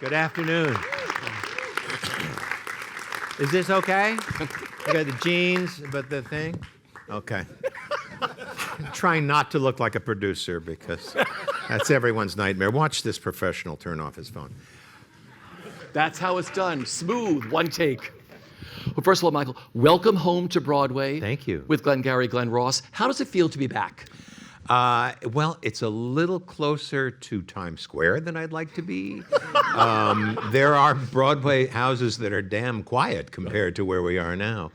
Good afternoon. Is this okay? I got the jeans, but the thing? Okay. I'm trying not to look like a producer because that's everyone's nightmare. Watch this professional turn off his phone. That's how it's done. Smooth, one take. Well, first of all, Michael, welcome home to Broadway. Thank you. With Glengarry, Glenn Ross. How does it feel to be back? Well, it's a little closer to Times Square than I'd like to be. There are Broadway houses that are damn quiet compared to where we are now.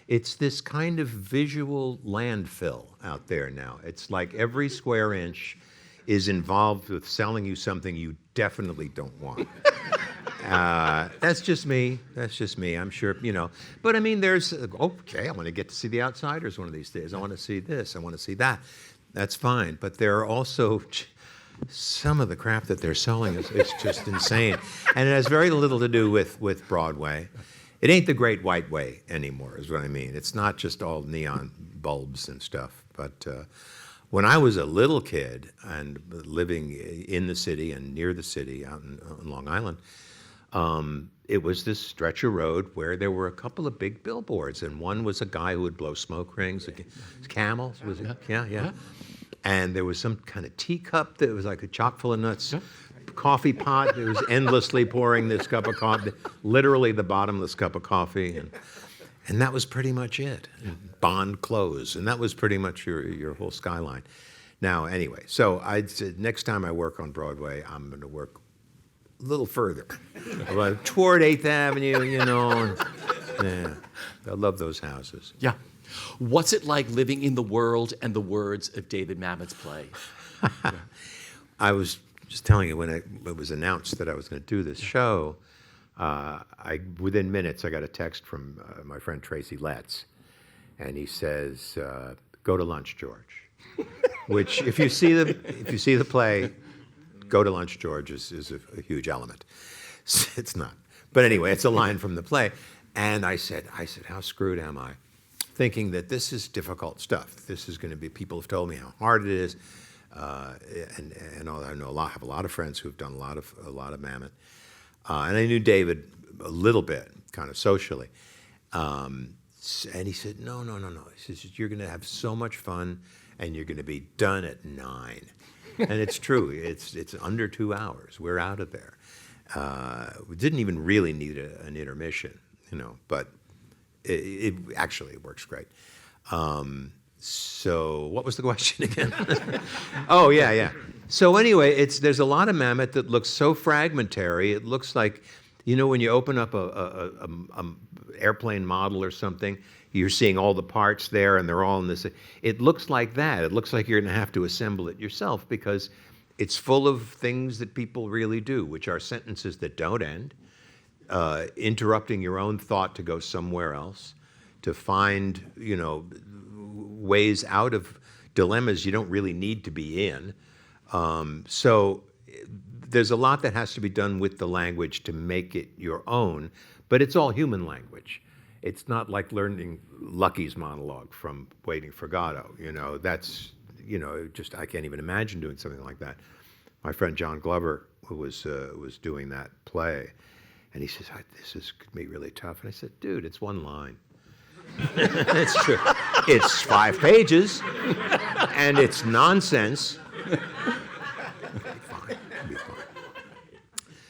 It's this kind of visual landfill out there now. It's like every square inch is involved with selling you something you definitely don't want. That's just me. That's just me. I'm sure, you know. But I mean, there's, okay, I want to get to see The Outsiders one of these days. I want to see this. I want to see that. That's fine. But there are also some of the crap that they're selling is just insane. And it has very little to do with Broadway. It ain't the Great White Way anymore, is what I mean. It's not just all neon bulbs and stuff. But when I was a little kid and living in the city and near the city out on Long Island, it was this stretch of road where there were a couple of big billboards, and one was a guy who would blow smoke rings, camels, was it? Yeah. And there was some kind of teacup that was like a chock full of nuts, coffee pot that was endlessly pouring this cup of coffee, literally the bottomless cup of coffee, and that was pretty much it. And Bond clothes, and that was pretty much your whole skyline. Now, anyway, so I said next time I work on Broadway, I'm going to work a little further, toward 8th Avenue, you know. Yeah, I love those houses. Yeah. What's it like living in the world and the words of David Mamet's play? I was just telling you when it was announced that I was going to do this show, within minutes I got a text from my friend Tracy Letts, and he says, "Go to lunch, George." Which, if you see the play, "Go to lunch, George" is a huge element. It's not, but anyway, it's a line from the play, and I said, how screwed am I? Thinking that this is difficult stuff. This is going to be. People have told me how hard it is. And all, I have a lot of friends who've done a lot of Mamet, and I knew David a little bit, kind of socially, and he said, no. He says, you're going to have so much fun, and you're going to be done at 9, and it's true. It's under 2 hours. We're out of there. We didn't even really need an intermission, you know, but it actually works great. So what was the question again? Oh, yeah. So anyway, there's a lot of Mamet that looks so fragmentary. It looks like, you know, when you open up a airplane model or something, you're seeing all the parts there and they're all in this. It looks like that. It looks like you're going to have to assemble it yourself because it's full of things that people really do, which are sentences that don't end, interrupting your own thought to go somewhere else, to find, you know, ways out of dilemmas you don't really need to be in. So there's a lot that has to be done with the language to make it your own, but it's all human language. It's not like learning Lucky's monologue from Waiting for Godot. You know, that's, you know, just I can't even imagine doing something like that. My friend John Glover, who was doing that play, and he says, this is could be really tough. And I said, dude, it's one line. It's true. It's 5 pages, and it's nonsense. It'll be fine.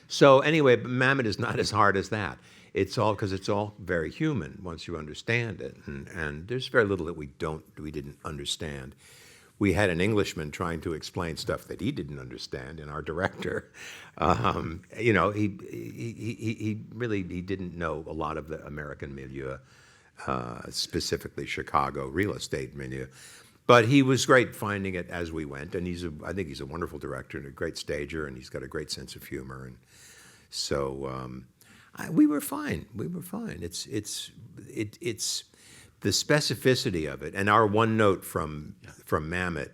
So anyway, Mamet is not as hard as that. It's all because it's all very human once you understand it, and there's very little that we didn't understand. We had an Englishman trying to explain stuff that he didn't understand, and our director, you know, he really didn't know a lot of the American milieu. Specifically Chicago real estate milieu. But he was great finding it as we went, and I think he's a wonderful director and a great stager, and he's got a great sense of humor, and so we were fine. It's the specificity of it, and our one note from Mamet,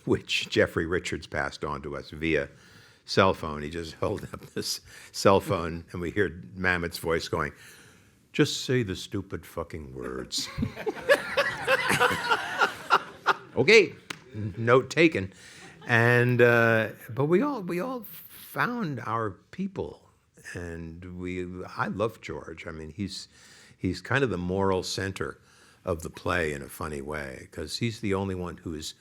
which Jeffrey Richards passed on to us via cell phone. He just held up this cell phone, and we hear Mamet's voice going, "Just say the stupid fucking words." Okay, note taken. And but we all found our people I love George. I mean, he's kind of the moral center of the play in a funny way, because he's the only one who is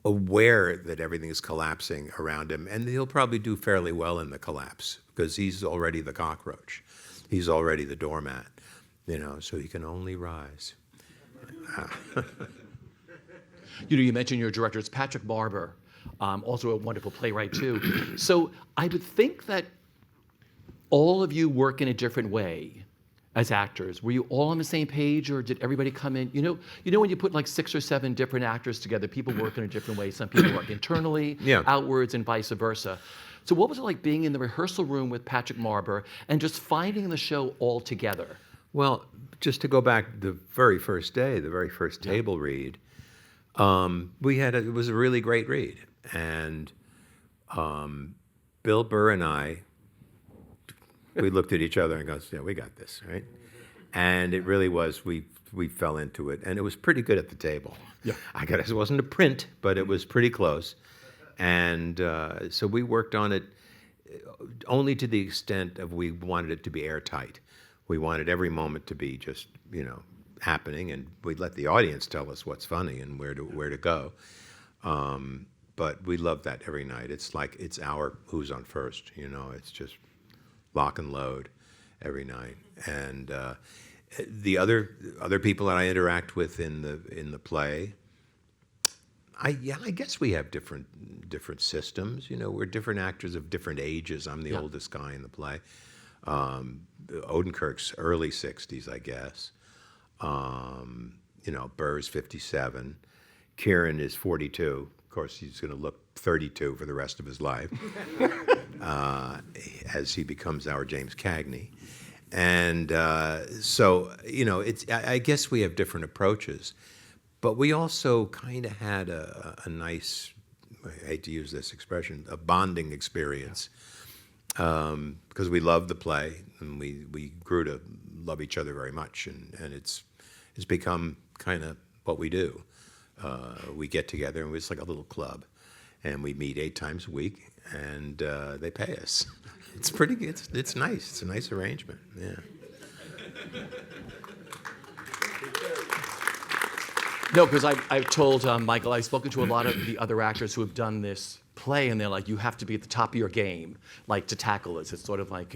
aware that everything is collapsing around him, and he'll probably do fairly well in the collapse because he's already the cockroach. He's already the doormat, so he can only rise. You mentioned your director. It's Patrick Barber, also a wonderful playwright too. So I would think that all of you work in a different way as actors. Were you all on the same page, or did everybody come in? You know when you put like 6 or 7 different actors together, people work in a different way. Some people work internally, outwards, and vice versa. So what was it like being in the rehearsal room with Patrick Barber and just finding the show all together? Well, just to go back the very first day, the very first table read, it was a really great read, and Bill Burr and I, we looked at each other and goes, yeah, we got this, right? And it really was, we fell into it, and it was pretty good at the table. Yeah. I guess it wasn't a print, but it was pretty close. And so we worked on it only to the extent of we wanted it to be airtight. We wanted every moment to be just, happening, and we'd let the audience tell us what's funny and where to go. But we love that every night. It's like it's our who's on first, it's just lock and load every night. And the other people that I interact with in the play, I guess we have different systems. We're different actors of different ages. I'm the oldest guy in the play. Odenkirk's early 60s, I guess. Burr's 57. Kieran is 42. Of course, he's going to look 32 for the rest of his life as he becomes our James Cagney. And so, I guess we have different approaches. But we also kind of had a nice, I hate to use this expression, a bonding experience. Because we loved the play, and we grew to love each other very much, and it's become kind of what we do. We get together, and it's like a little club, and we meet 8 times a week, and they pay us. It's pretty good. It's nice. It's a nice arrangement. Yeah. No, because I've told Michael, I've spoken to a lot of the other actors who have done this play, and they're like, you have to be at the top of your game, like, to tackle this. It's sort of like,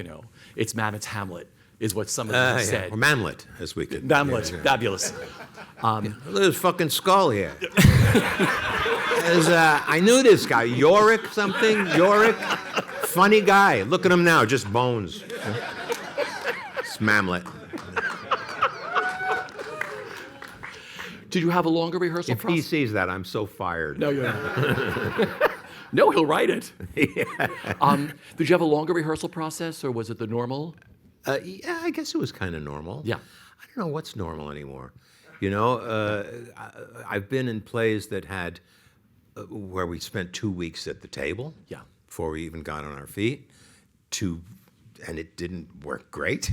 it's Mamet's Hamlet, is what some of them have said. Or Mamlet, as we could. Mamlet, fabulous. Look at this fucking skull here. I knew this guy, Yorick something, funny guy. Look at him now, just bones. It's Mamlet. Did you have a longer rehearsal If process? he sees that, I'm so fired. No, you're not. No, he'll write it. Yeah. Did you have a longer rehearsal process, or was it the normal? Yeah, I guess it was kind of normal. Yeah. I don't know what's normal anymore. I've been in plays that had where we spent 2 weeks at the table. Yeah. Before we even got on our feet. And it didn't work great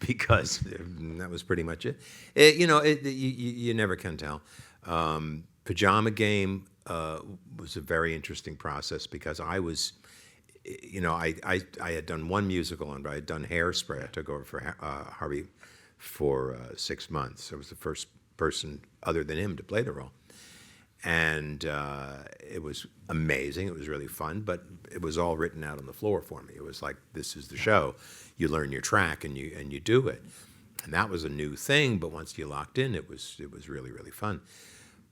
because that was pretty much it. You never can tell. Pajama Game was a very interesting process because I was, I had done one musical and I had done Hairspray. I took over for Harvey for 6 months. I was the first person other than him to play the role. And it was amazing. It was really fun, but it was all written out on the floor for me. It was like, this is the show. You learn your track and you do it. And that was a new thing, but once you locked in, it was really, really fun.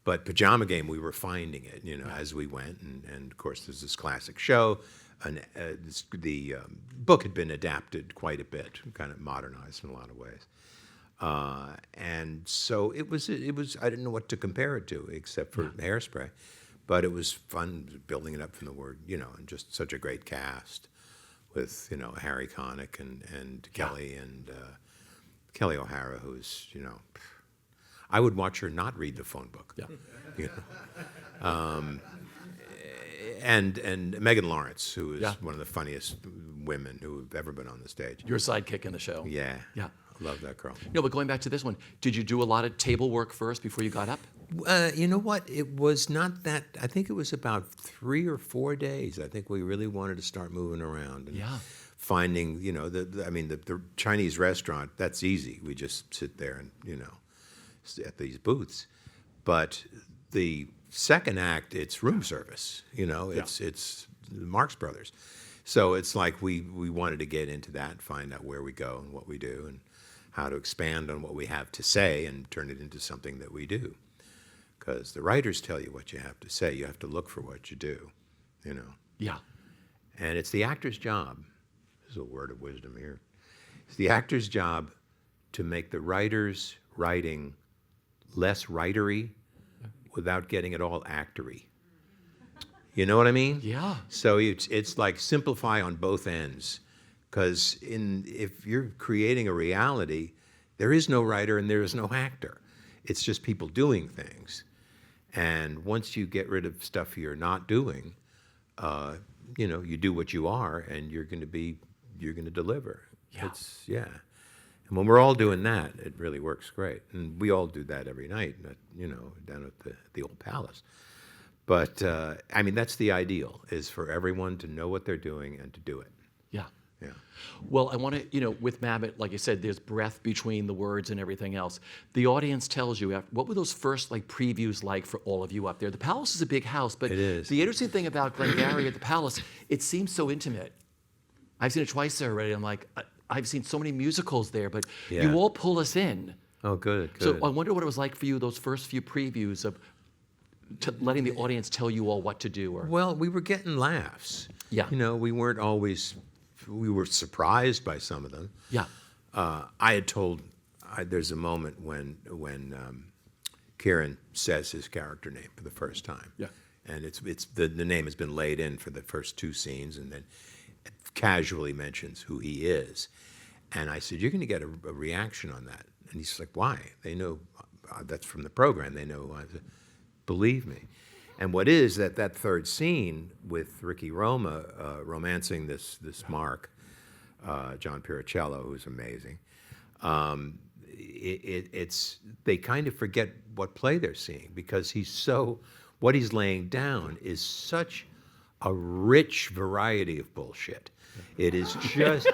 But Pajama Game, we were finding it, as we went. And of course, there's this classic show. And the book had been adapted quite a bit, kind of modernized in a lot of ways. And so it was, I didn't know what to compare it to except for Hairspray, but it was fun building it up from the word, and just such a great cast with, Harry Connick and Kelly and Kelly O'Hara, who's, I would watch her not read the phone book. Yeah. And Megan Lawrence, who is one of the funniest women who have ever been on the stage. Your sidekick in the show. Yeah. Yeah. Love that girl. No, but going back to this one, did you do a lot of table work first before you got up? You know what? It was not that. I think it was about 3 or 4 days. I think we really wanted to start moving around. And finding, the Chinese restaurant, that's easy. We just sit there and, at these booths. But the second act, it's room service, it's Marx Brothers. So it's like we wanted to get into that and find out where we go and what we do and how to expand on what we have to say and turn it into something that we do. Because the writers tell you what you have to say. You have to look for what you do, Yeah. And it's the actor's job. This is a word of wisdom here. It's the actor's job to make the writer's writing less writery without getting it all actory. You know what I mean? Yeah. So it's like simplify on both ends. Because if you're creating a reality, there is no writer and there is no actor. It's just people doing things. And once you get rid of stuff you're not doing, you do what you are, and you're going to deliver. Yeah. And when we're all doing that, it really works great. And we all do that every night, down at the old Palace. But that's the ideal, is for everyone to know what they're doing and to do it. Yeah. Yeah. Well, I want to, with Mamet, like I said, there's breath between the words and everything else. The audience tells you, what were those first previews like for all of you up there? The Palace is a big house, but it is. The interesting thing about Glengarry at the Palace, it seems so intimate. I've seen it twice there already. I'm like, I've seen so many musicals there, but you all pull us in. Oh, good. So I wonder what it was like for you, those first few previews of letting the audience tell you all what to do. Well, we were getting laughs. Yeah. We weren't always. We were surprised by some of them. Yeah. There's a moment when Kieran says his character name for the first time. Yeah. And it's the name has been laid in for the first two scenes, and then casually mentions who he is. And I said, you're going to get a reaction on that. And he's like, why? They know that's from the program. They know. I said, believe me. And what is that third scene with Ricky Roma romancing this Mark, John Piricello, who's amazing. It's they kind of forget what play they're seeing, because what he's laying down is such a rich variety of bullshit. It is just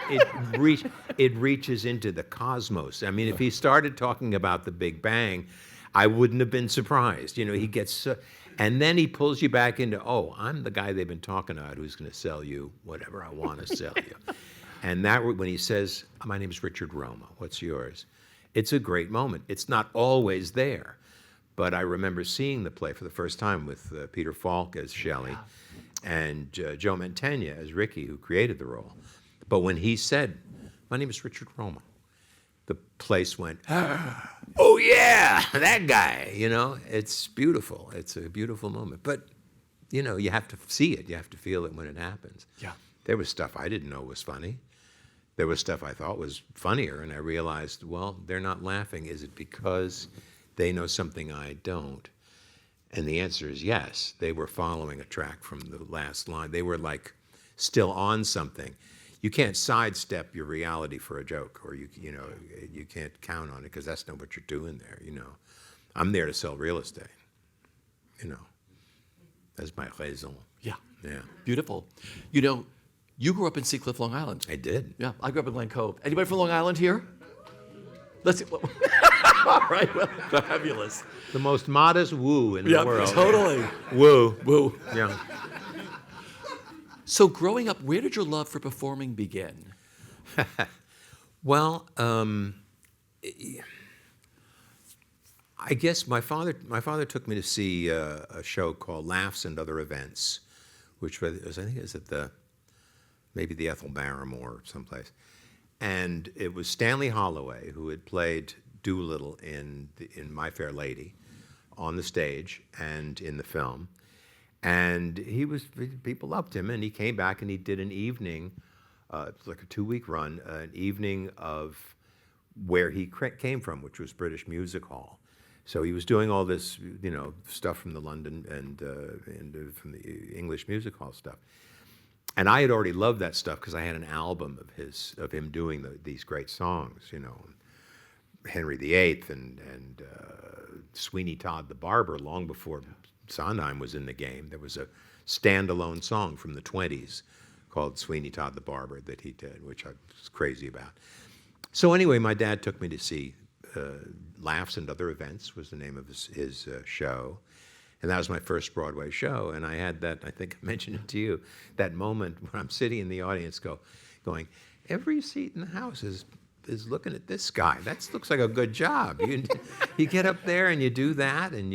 it reaches into the cosmos. I mean, if he started talking about the Big Bang, I wouldn't have been surprised. He gets so. And then he pulls you back into, I'm the guy they've been talking about who's going to sell you whatever I want to sell you. And that when he says, my name is Richard Roma, what's yours? It's a great moment. It's not always there. But I remember seeing the play for the first time with Peter Falk as Shelley and Joe Mantegna as Ricky, who created the role. But when he said, my name is Richard Roma, the place went, oh yeah, that guy, it's beautiful. It's a beautiful moment. But, you have to see it. You have to feel it when it happens. Yeah. There was stuff I didn't know was funny. There was stuff I thought was funnier, and I realized, well, they're not laughing. Is it because they know something I don't? And the answer is yes. They were following a track from the last line. They were still on something. You can't sidestep your reality for a joke, or you can't count on it, because that's not what you're doing there. I'm there to sell real estate. That's my raison. Yeah. Yeah. Beautiful. You grew up in Seacliff, Long Island. I did. Yeah, I grew up in Glen Cove. Anybody from Long Island here? Let's see. All right. Well, fabulous. The most modest woo in the world. Totally. Woo. Woo. Yeah. So growing up, where did your love for performing begin? Well, I guess my father took me to see a show called Laughs and Other Events, which was, I think it was at maybe the Ethel Barrymore or someplace. And it was Stanley Holloway, who had played Doolittle in My Fair Lady on the stage and in the film. And people loved him, and he came back and he did an evening, it's like a 2-week run, an evening of where he came from, which was British Music Hall. So he was doing all this, stuff from the London and from the English Music Hall stuff. And I had already loved that stuff because I had an album of him doing these great songs, Henry VIII and Sweeney Todd the Barber, long before Sondheim was in the game. There was a standalone song from the 20s called Sweeney Todd the Barber that he did, which I was crazy about. So anyway, my dad took me to see Laughs and Other Events was the name of his show. And that was my first Broadway show. And I had that, I think I mentioned it to you, that moment when I'm sitting in the audience going, every seat in the house is looking at this guy. That looks like a good job. You get up there and you do that, and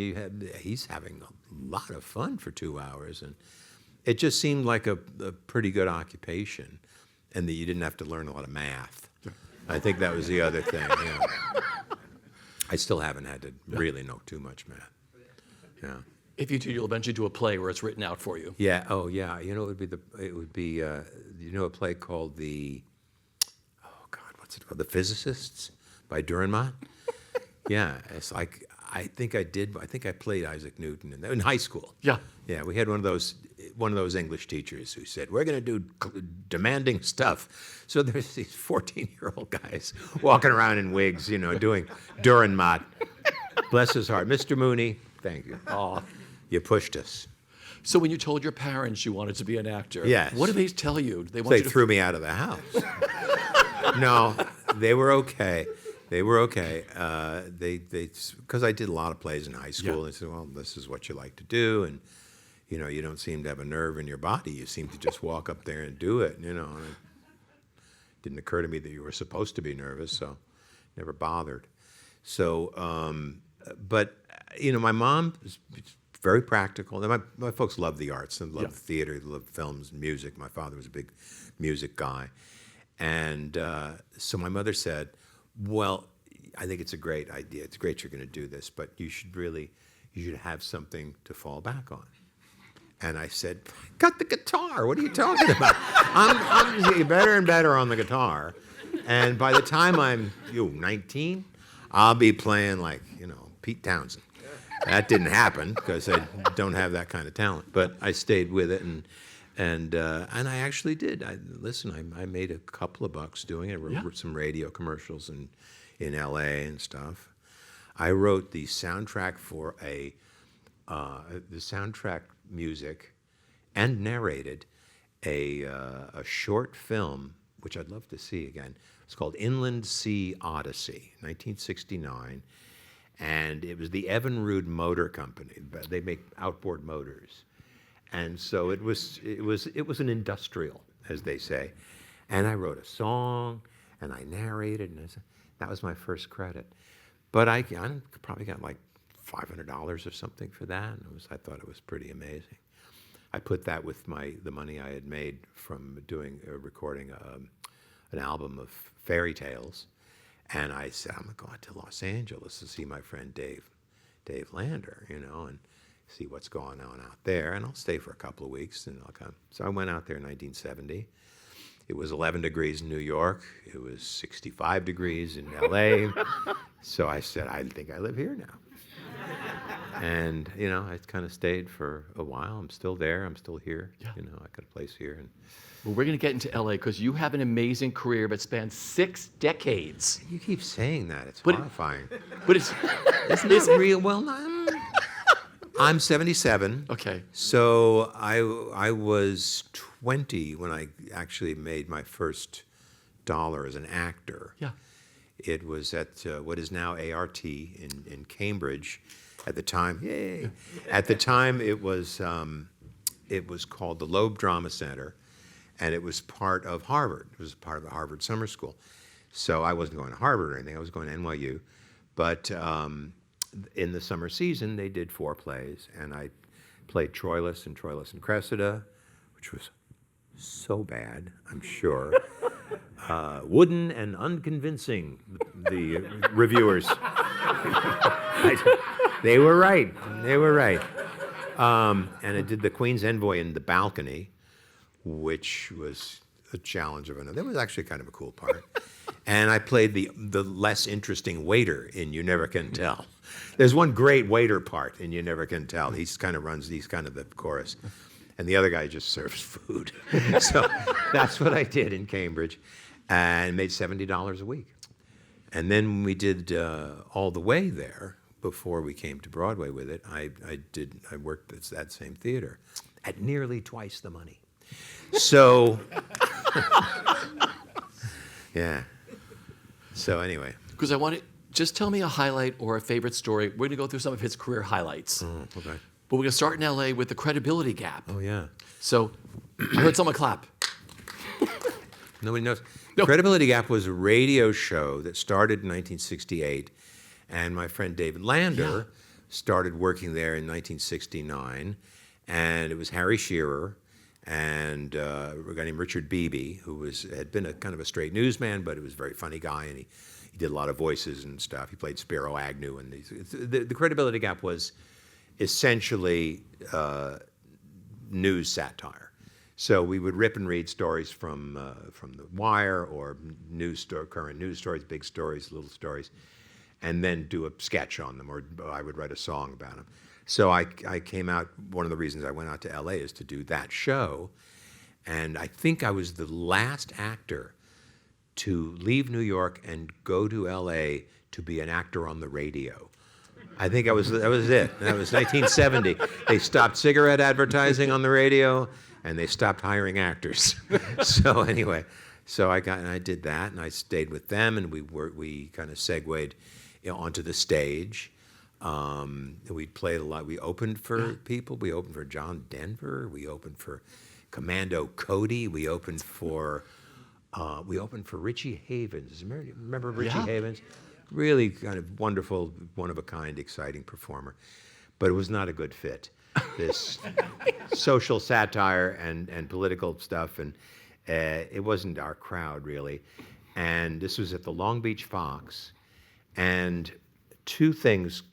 he's having a lot of fun for 2 hours. And it just seemed like a pretty good occupation, and that you didn't have to learn a lot of math. I think that was the other thing. I still haven't had to really know too much math. Yeah. If you do, you'll eventually do a play where it's written out for you. Yeah. Oh, yeah. You know, it would be a play called what's it called? The Physicists by Dürrenmatt. Yeah. It's like I think I played Isaac Newton in high school. Yeah. Yeah. We had one of those English teachers who said, "We're going to do demanding stuff." So there's these 14-year-old guys walking around in wigs, doing Dürrenmatt. Bless his heart, Mr. Mooney. Thank you. Oh, you pushed us. So when you told your parents you wanted to be an actor, yes. What did they tell you? They threw me out of the house. No, they were okay. They were okay. Because I did a lot of plays in high school. They said, "Well, this is what you like to do, and you don't seem to have a nerve in your body. You seem to just walk up there and do it." And it didn't occur to me that you were supposed to be nervous, so never bothered. So, but my mom is very practical. My folks love the arts and love theater, love films and music. My father was a big music guy. And so my mother said, "Well, I think it's a great idea. It's great you're going to do this, but you should have something to fall back on." And I said, "Cut the guitar. What are you talking about? I'm getting better and better on the guitar. And by the time I'm 19, I'll be playing like, Pete Townsend." That didn't happen because I don't have that kind of talent. But I stayed with it, and I actually did. I made a couple of bucks doing it. I wrote some radio commercials in L.A. and stuff. I wrote the soundtrack for the soundtrack music, and narrated a short film which I'd love to see again. It's called Inland Sea Odyssey, 1969. And it was the Evinrude Motor Company. They make outboard motors. And so it was an industrial, as they say. And I wrote a song, and I narrated, and that was my first credit. But I probably got like $500 or something for that. And I thought it was pretty amazing. I put that with the money I had made from recording an album of fairy tales. And I said, "I'm going to Los Angeles to see my friend Dave Lander, and see what's going on out there. And I'll stay for a couple of weeks, and I'll come." So I went out there in 1970. It was 11 degrees in New York. It was 65 degrees in L.A. So I said, "I think I live here now." And, I kind of stayed for a while. I'm still there. I'm still here. Yeah. I got a place here. And well, we're going to get into L.A. because you have an amazing career that spans 6 decades. You keep saying that. It's horrifying. But it's not real. Well, I'm 77. Okay. So I was 20 when I actually made my first dollar as an actor. Yeah. It was at what is now ART in Cambridge. At the time, yay! At the time, it was called the Loeb Drama Center, and it was part of Harvard. It was part of the Harvard summer school. So I wasn't going to Harvard or anything. I was going to NYU. But in the summer season, they did 4 plays, and I played Troilus and Cressida, which was so bad, I'm sure. Wooden and unconvincing, the reviewers. They were right. And I did the Queen's Envoy in the balcony, which was a challenge of another. That was actually kind of a cool part. And I played the less interesting waiter in You Never Can Tell. There's one great waiter part in You Never Can Tell. He's kind of the chorus. And the other guy just serves food. So that's what I did in Cambridge, and made $70 a week. And then we did All the Way there. Before we came to Broadway with it, I worked at that same theater at nearly twice the money. So, yeah. So anyway. Because I want to just tell me a highlight or a favorite story. We're going to go through some of his career highlights. Okay. But we're going to start in LA with the credibility gap. Oh, yeah. So I heard someone clap. Nobody knows. No. Credibility Gap was a radio show that started in 1968, and my friend David Lander started working there in 1969, and it was Harry Shearer and a guy named Richard Beebe, who had been a kind of a straight newsman, but he was a very funny guy, and he did a lot of voices and stuff. He played Spiro Agnew, and the Credibility Gap was essentially news satire. So we would rip and read stories from The Wire or current news stories, big stories, little stories, and then do a sketch on them, or I would write a song about them. So I came out, one of the reasons I went out to LA is to do that show, and I think I was the last actor to leave New York and go to LA to be an actor on the radio. I think that was it. That was 1970. They stopped cigarette advertising on the radio, and they stopped hiring actors. So anyway, I did that, and I stayed with them, and we kind of segued onto the stage. We played a lot. We opened for people. We opened for John Denver. We opened for Commando Cody. We opened for Richie Havens. Remember Richie Havens? Really kind of wonderful, one-of-a-kind, exciting performer. But it was not a good fit. This social satire and political stuff, and it wasn't our crowd, really. And this was at the Long Beach Fox. And two things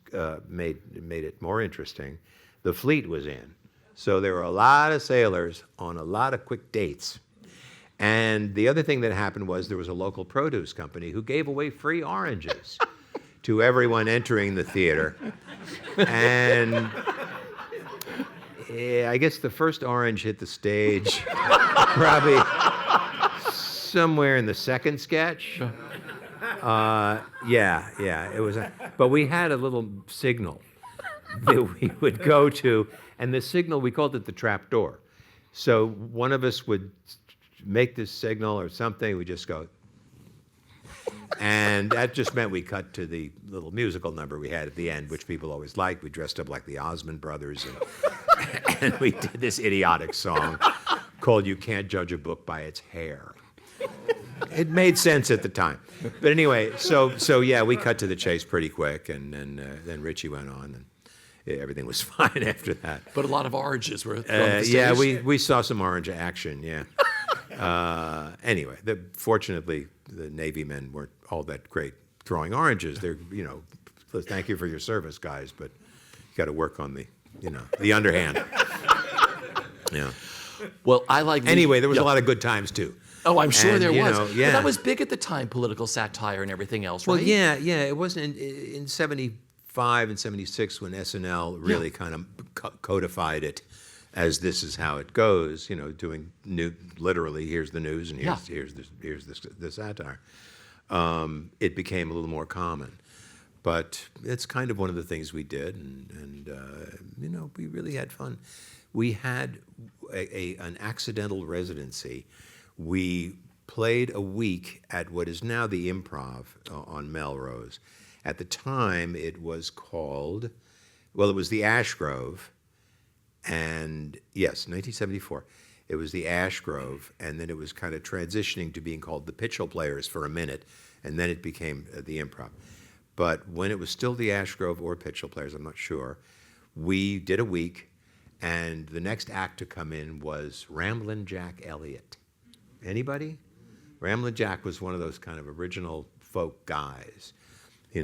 made it more interesting. The fleet was in. So there were a lot of sailors on a lot of quick dates. And the other thing that happened was there was a local produce company who gave away free oranges to everyone entering the theater. And I guess the first orange hit the stage probably somewhere in the second sketch. It was. But we had a little signal that we would go to, and the signal, we called it the trap door. So one of us would make this signal or something, we just go, and that just meant we cut to the little musical number we had at the end, which people always liked. We dressed up like the Osmond Brothers, and we did this idiotic song called "You Can't Judge a Book by Its Hair." It made sense at the time. But anyway, so yeah, we cut to the chase pretty quick, and then Richie went on, and everything was fine after that. But a lot of oranges were thrown at the stage. Yeah, we saw some orange action, yeah. Anyway, fortunately, the Navy men weren't all that great throwing oranges. They're, thank you for your service, guys, but you got to work on the underhand. Yeah. Well, I like. Anyway, there was a lot of good times too. Oh, I'm sure there was. But that was big at the time, political satire and everything else, right? Well, yeah. It wasn't in 75 and 76 when SNL really kind of codified it as this is how it goes, doing literally, here's the news and here's the satire. It became a little more common. But it's kind of one of the things we did, and we really had fun. We had an accidental residency. We played a week at what is now the Improv on Melrose. At the time, it was called, it was the Ash Grove, and yes, 1974. It was the Ash Grove, and then it was kind of transitioning to being called the Pitchell Players for a minute, and then it became the Improv. But when it was still the Ash Grove or Pitchell Players, I'm not sure, we did a week, and the next act to come in was Ramblin' Jack Elliott. Anybody? Ramblin' Jack was one of those kind of original folk guys. He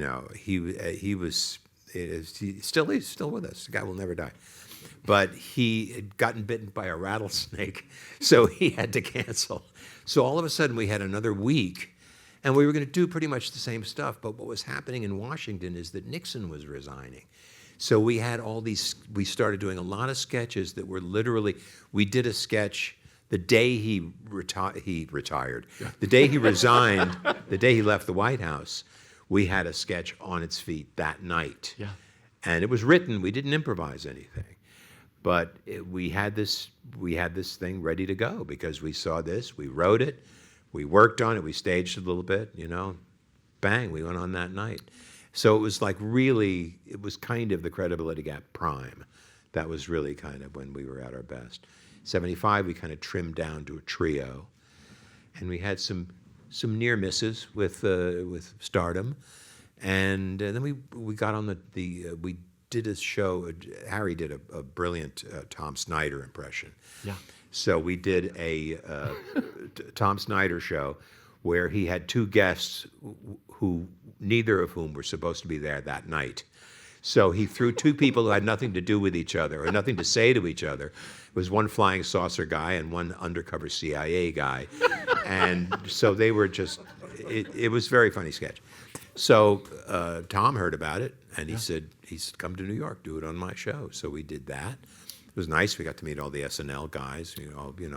was he's still with us. The guy will never die. But he had gotten bitten by a rattlesnake, so he had to cancel. So all of a sudden we had another week, and we were going to do pretty much the same stuff. But what was happening in Washington is that Nixon was resigning. So we had we started doing a lot of sketches that were literally, we did a sketch the day he retired. The day he resigned, the day he left the White House, we had a sketch on its feet that night. Yeah. And it was written, we didn't improvise anything. But we had this thing ready to go because we saw this, we wrote it, we worked on it, we staged it a little bit, bang, we went on that night. So it was like really, it was kind of the credibility gap prime. That was really kind of when we were at our best. 75, we kind of trimmed down to a trio, and we had some near misses with stardom, and then we got on we did a show. Harry did a brilliant Tom Snyder impression. Yeah. So we did a Tom Snyder show where he had two guests who neither of whom were supposed to be there that night. So he threw two people who had nothing to do with each other or nothing to say to each other. It was one flying saucer guy and one undercover CIA guy. And so they were just, it was a very funny sketch. So Tom heard about it, and he said, come to New York, do it on my show. So we did that. It was nice. We got to meet all the SNL guys.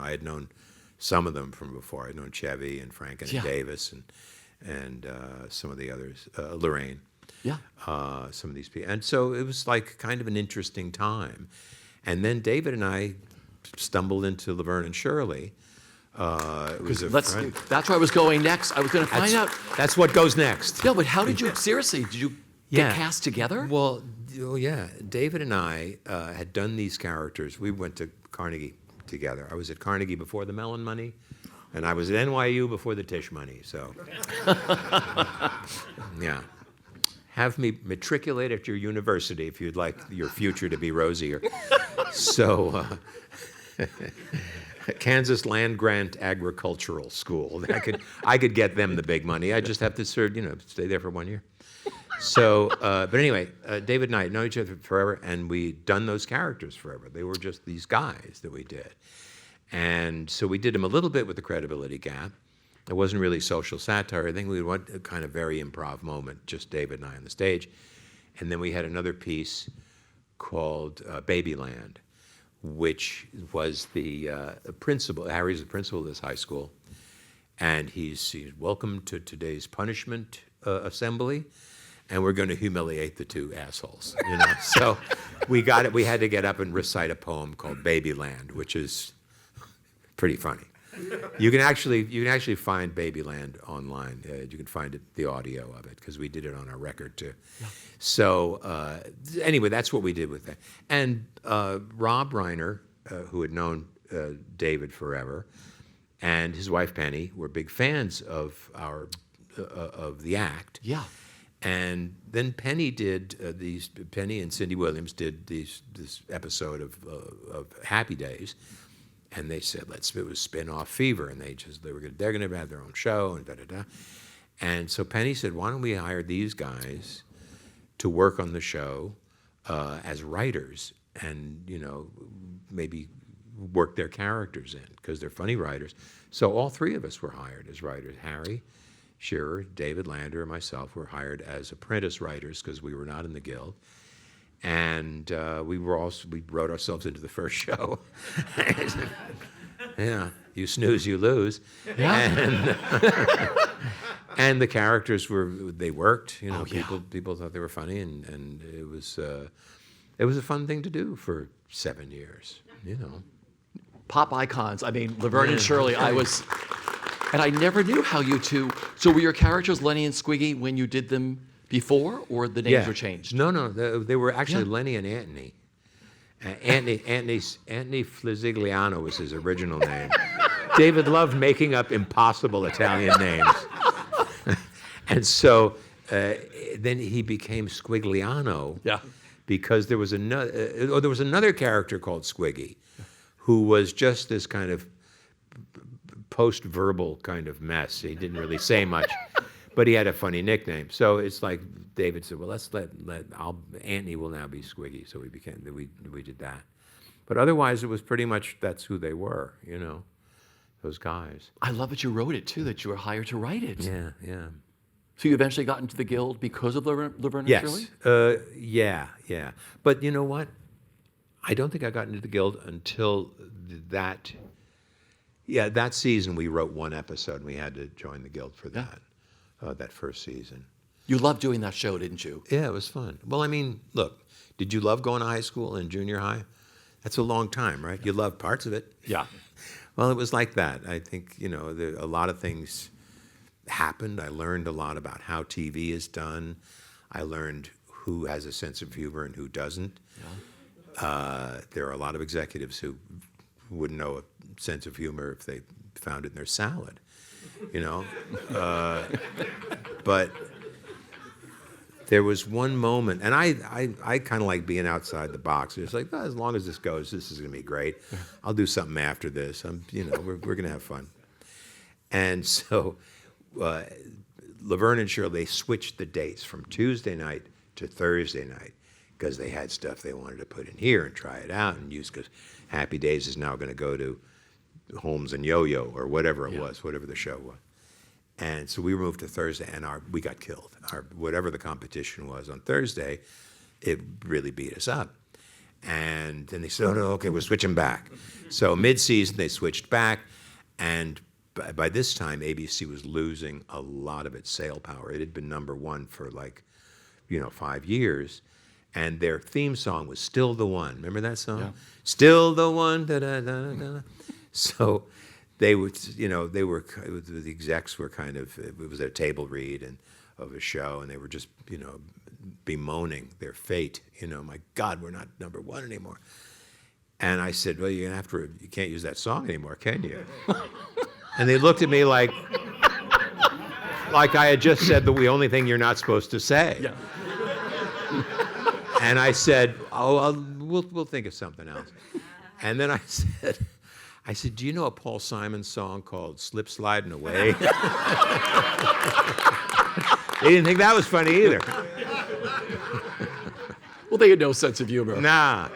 I had known some of them from before. I'd known Chevy and Frank and Davis and some of the others, Lorraine. Yeah. Some of these people. And so it was like kind of an interesting time. And then David and I stumbled into Laverne and Shirley. That's where I was going next. I was going to find out. That's what goes next. No, but how did you, seriously, did you get cast together? Well, yeah. David and I had done these characters. We went to Carnegie together. I was at Carnegie before the Mellon money, and I was at NYU before the Tisch money. So, yeah. Have me matriculate at your university if you'd like your future to be rosier. So, Kansas Land Grant Agricultural School. I could get them the big money. I just have to serve, stay there for 1 year. So, but anyway, David and I had known each other forever, and we'd done those characters forever. They were just these guys that we did. And so we did them a little bit with the credibility gap. It wasn't really social satire. I think we went a kind of very improv moment, just David and I on the stage. And then we had another piece called Babyland, which was the principal. Harry's the principal of this high school. And he's welcome to today's punishment assembly. And we're going to humiliate the two assholes. So we got it. We had to get up and recite a poem called Babyland, which is pretty funny. You can actually find Babyland online. You can find the audio of it because we did it on our record too. Yeah. So anyway, that's what we did with that. And Rob Reiner, who had known David forever, and his wife Penny were big fans of of the act. Yeah. And then Penny did Penny and Cindy Williams did this episode of Happy Days. And they said, it was spin-off Fever, and they're going to have their own show, and da-da-da. And so Penny said, why don't we hire these guys to work on the show as writers and, maybe work their characters in, because they're funny writers. So all three of us were hired as writers. Harry Shearer, David Lander, and myself were hired as apprentice writers because we were not in the Guild. And we wrote ourselves into the first show. Yeah, you snooze, you lose. Yeah. And the characters worked. People thought they were funny, and it was a fun thing to do for 7 years. Pop icons. I mean, Laverne and Shirley. And I never knew how you two. So were your characters Lenny and Squiggy when you did them before, or the names were changed? No, they were actually Lenny and Antony. Antony Flizzigliano was his original name. David loved making up impossible Italian names. And so then he became Squigliano. Yeah. Because there was another character called Squiggy, who was just this kind of post-verbal kind of mess. He didn't really say much. But he had a funny nickname, so it's like David said, "Well, let's Antony will now be Squiggy." So we did that, but otherwise it was pretty much that's who they were, those guys. I love that you wrote it too. That you were hired to write it. Yeah. So you eventually got into the Guild because of Laverne and Shirley? Yes. Yeah. But you know what? I don't think I got into the Guild until that. Yeah, that season we wrote one episode, and we had to join the Guild for that. That first season. You loved doing that show, didn't you? Yeah, it was fun. Well, I mean, look, did you love going to high school and junior high? That's a long time, right? You love parts of it. Yeah. Well, it was like that. I think, a lot of things happened. I learned a lot about how TV is done. I learned who has a sense of humor and who doesn't. There are a lot of executives who wouldn't know a sense of humor if they found it in their salad, But there was one moment, and I kind of like being outside the box. It's like, as long as this goes, this is going to be great. I'll do something after this. We're going to have fun. And so Laverne and Shirley, they switched the dates from Tuesday night to Thursday night because they had stuff they wanted to put in here and try it out and use, because Happy Days is now going to go to Holmes and Yo-Yo or whatever it was, whatever the show was. And so we moved to Thursday, and we got killed. Whatever the competition was on Thursday, it really beat us up. And then they said, oh, no, okay, we're switching back. So mid-season, they switched back, and by this time, ABC was losing a lot of its sale power. It had been #1 for 5 years, and their theme song was Still the One. Remember that song? Yeah. Still the One, da-da-da-da-da. So they would, the execs were kind of, it was a table read of a show, and they were just, bemoaning their fate. My God, we're not #1 anymore. And I said, well, you can't use that song anymore, can you? And they looked at me like I had just said the only thing you're not supposed to say. Yeah. And I said, we'll think of something else. And then I said, do you know a Paul Simon song called Slip Sliding Away? They didn't think that was funny either. Well, they had no sense of humor. Nah.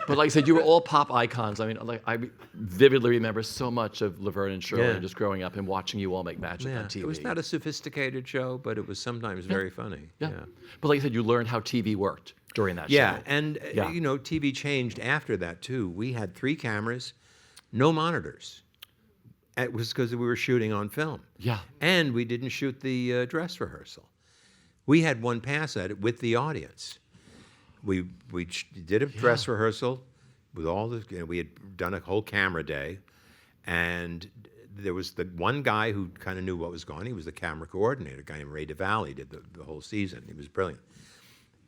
But like I said, you were all pop icons. I mean, I vividly remember so much of Laverne and Shirley and just growing up and watching you all make magic on TV. It was not a sophisticated show, but it was sometimes very funny. Yeah. But like I said, you learned how TV worked during that show. Yeah, and TV changed after that too. We had 3 cameras, no monitors. It was because we were shooting on film. Yeah. And we didn't shoot the dress rehearsal. We had one pass at it with the audience. We did a dress rehearsal with all the, we had done a whole camera day, and there was the one guy who kind of knew what was going on. He was the camera coordinator, a guy named Ray DeValley, did the whole season. He was brilliant.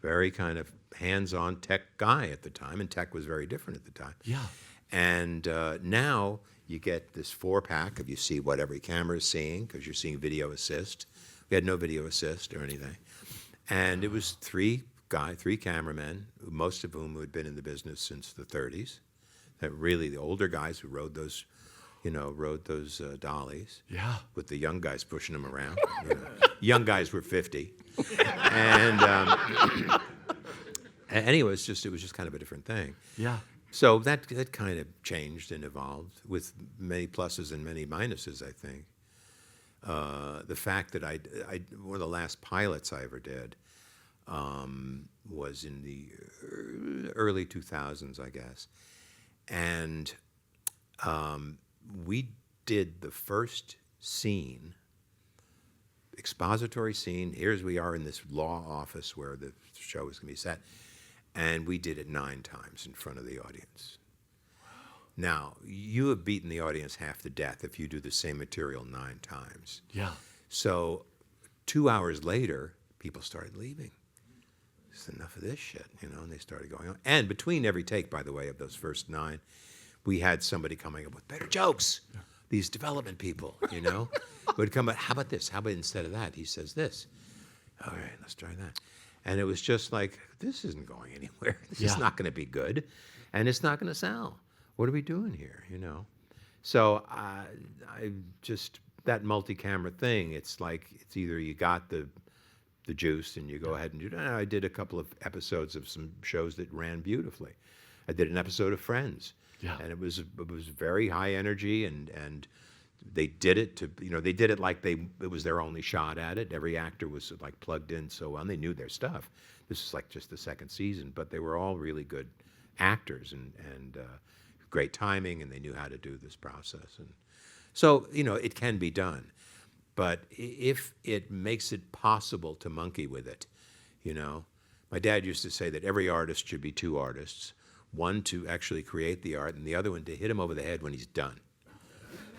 Very kind of hands-on tech guy at the time, and tech was very different at the time. Yeah. And now you get this 4-pack of you see what every camera is seeing, because you're seeing video assist. We had no video assist or anything. And it was 3 cameramen, most of whom had been in the business since the 30s. That really the older guys who rode those dollies. Yeah. With the young guys pushing them around. Young guys were 50. And anyway, it was just kind of a different thing. Yeah. So that kind of changed and evolved with many pluses and many minuses, I think. The fact that one of the last pilots I ever did was in the early 2000s, I guess. And we did the first scene, expository scene. Here's we are in this law office where the show is going to be set. And we did it 9 times in front of the audience. Wow. Now, you have beaten the audience half to death if you do the same material 9 times. Yeah. So 2 hours later, people started leaving. It's enough of this shit, and they started going on. And between every take, by the way, of those first 9, we had somebody coming up with better jokes. Yeah. These development people, would come up, how about this? How about instead of that, he says this? All right, let's try that. And it was just like, this isn't going anywhere. This is not going to be good, and it's not going to sell. What are we doing here, So I just, that multi-camera thing, it's like, it's either you got the juice and you go ahead and do it. I did a couple of episodes of some shows that ran beautifully. I did an episode of Friends, and it was very high energy, and they did it they did it like it was their only shot at it. Every actor was like plugged in so well, and they knew their stuff. This is like just the second season, but they were all really good actors and great timing, and they knew how to do this process. And so, it can be done. But if it makes it possible to monkey with it, my dad used to say that every artist should be 2 artists, one to actually create the art, and the other one to hit him over the head when he's done.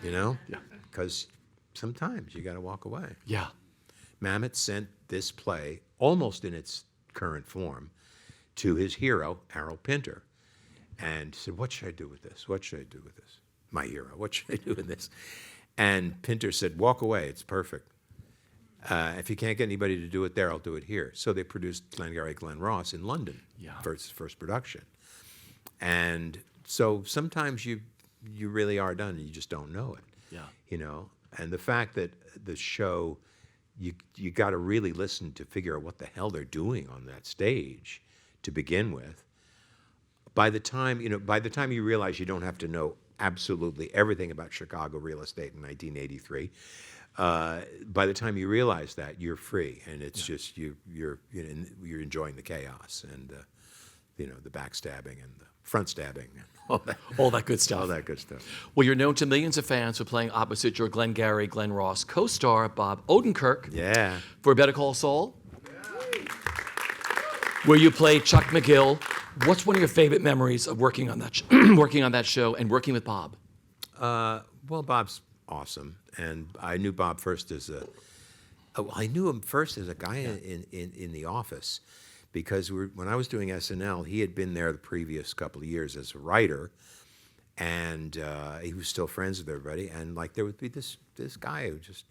You know? Yeah. Because sometimes you got to walk away. Yeah. Mamet sent this play, almost in its current form, to his hero, Harold Pinter, and said, what should I do with this? What should I do with this? My hero, what should I do with this? And Pinter said, walk away, it's perfect. If you can't get anybody to do it there, I'll do it here. So they produced Glengarry Glen Ross in London, first production. And so sometimes you really are done and you just don't know it. Yeah. You know, and the fact that the show, you got to really listen to figure out what the hell they're doing on that stage to begin with. By the time you realize you don't have to know absolutely everything about Chicago real estate in 1983, by the time you realize that, you're free, and it's just you're enjoying the chaos and the backstabbing and the front stabbing and All that good stuff. all that good stuff. Well, you're known to millions of fans for playing opposite your Glengarry Glen Ross co-star Bob Odenkirk Yeah. for Better Call Saul, where you play Chuck McGill. What's one of your favorite memories of working on that show and working with Bob? Well, Bob's awesome, and I knew Bob first as I knew him first as a guy in the office, because when I was doing SNL, he had been there the previous couple of years as a writer, and he was still friends with everybody, and like there would be this guy who just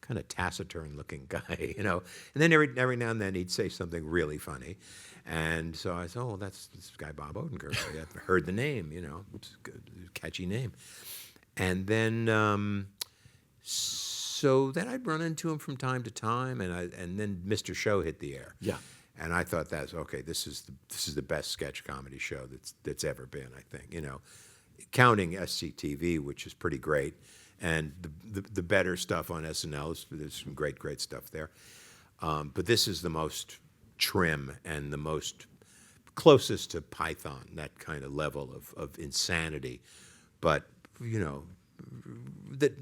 kind of taciturn-looking guy, you know, and then every now and then he'd say something really funny, and so I said, oh, that's this guy Bob Odenkirk. I had heard the name, you know, it's a good, catchy name. And then, so then I'd run into him from time to time, and then Mr. Show hit the air. Yeah. And I thought that's okay. This is the best sketch comedy show that's ever been. I think, you know, counting SCTV, which is pretty great, and the better stuff on SNL. There's some great stuff there. But this is the most trim and the most closest to Python, that kind of level of insanity, but you know, that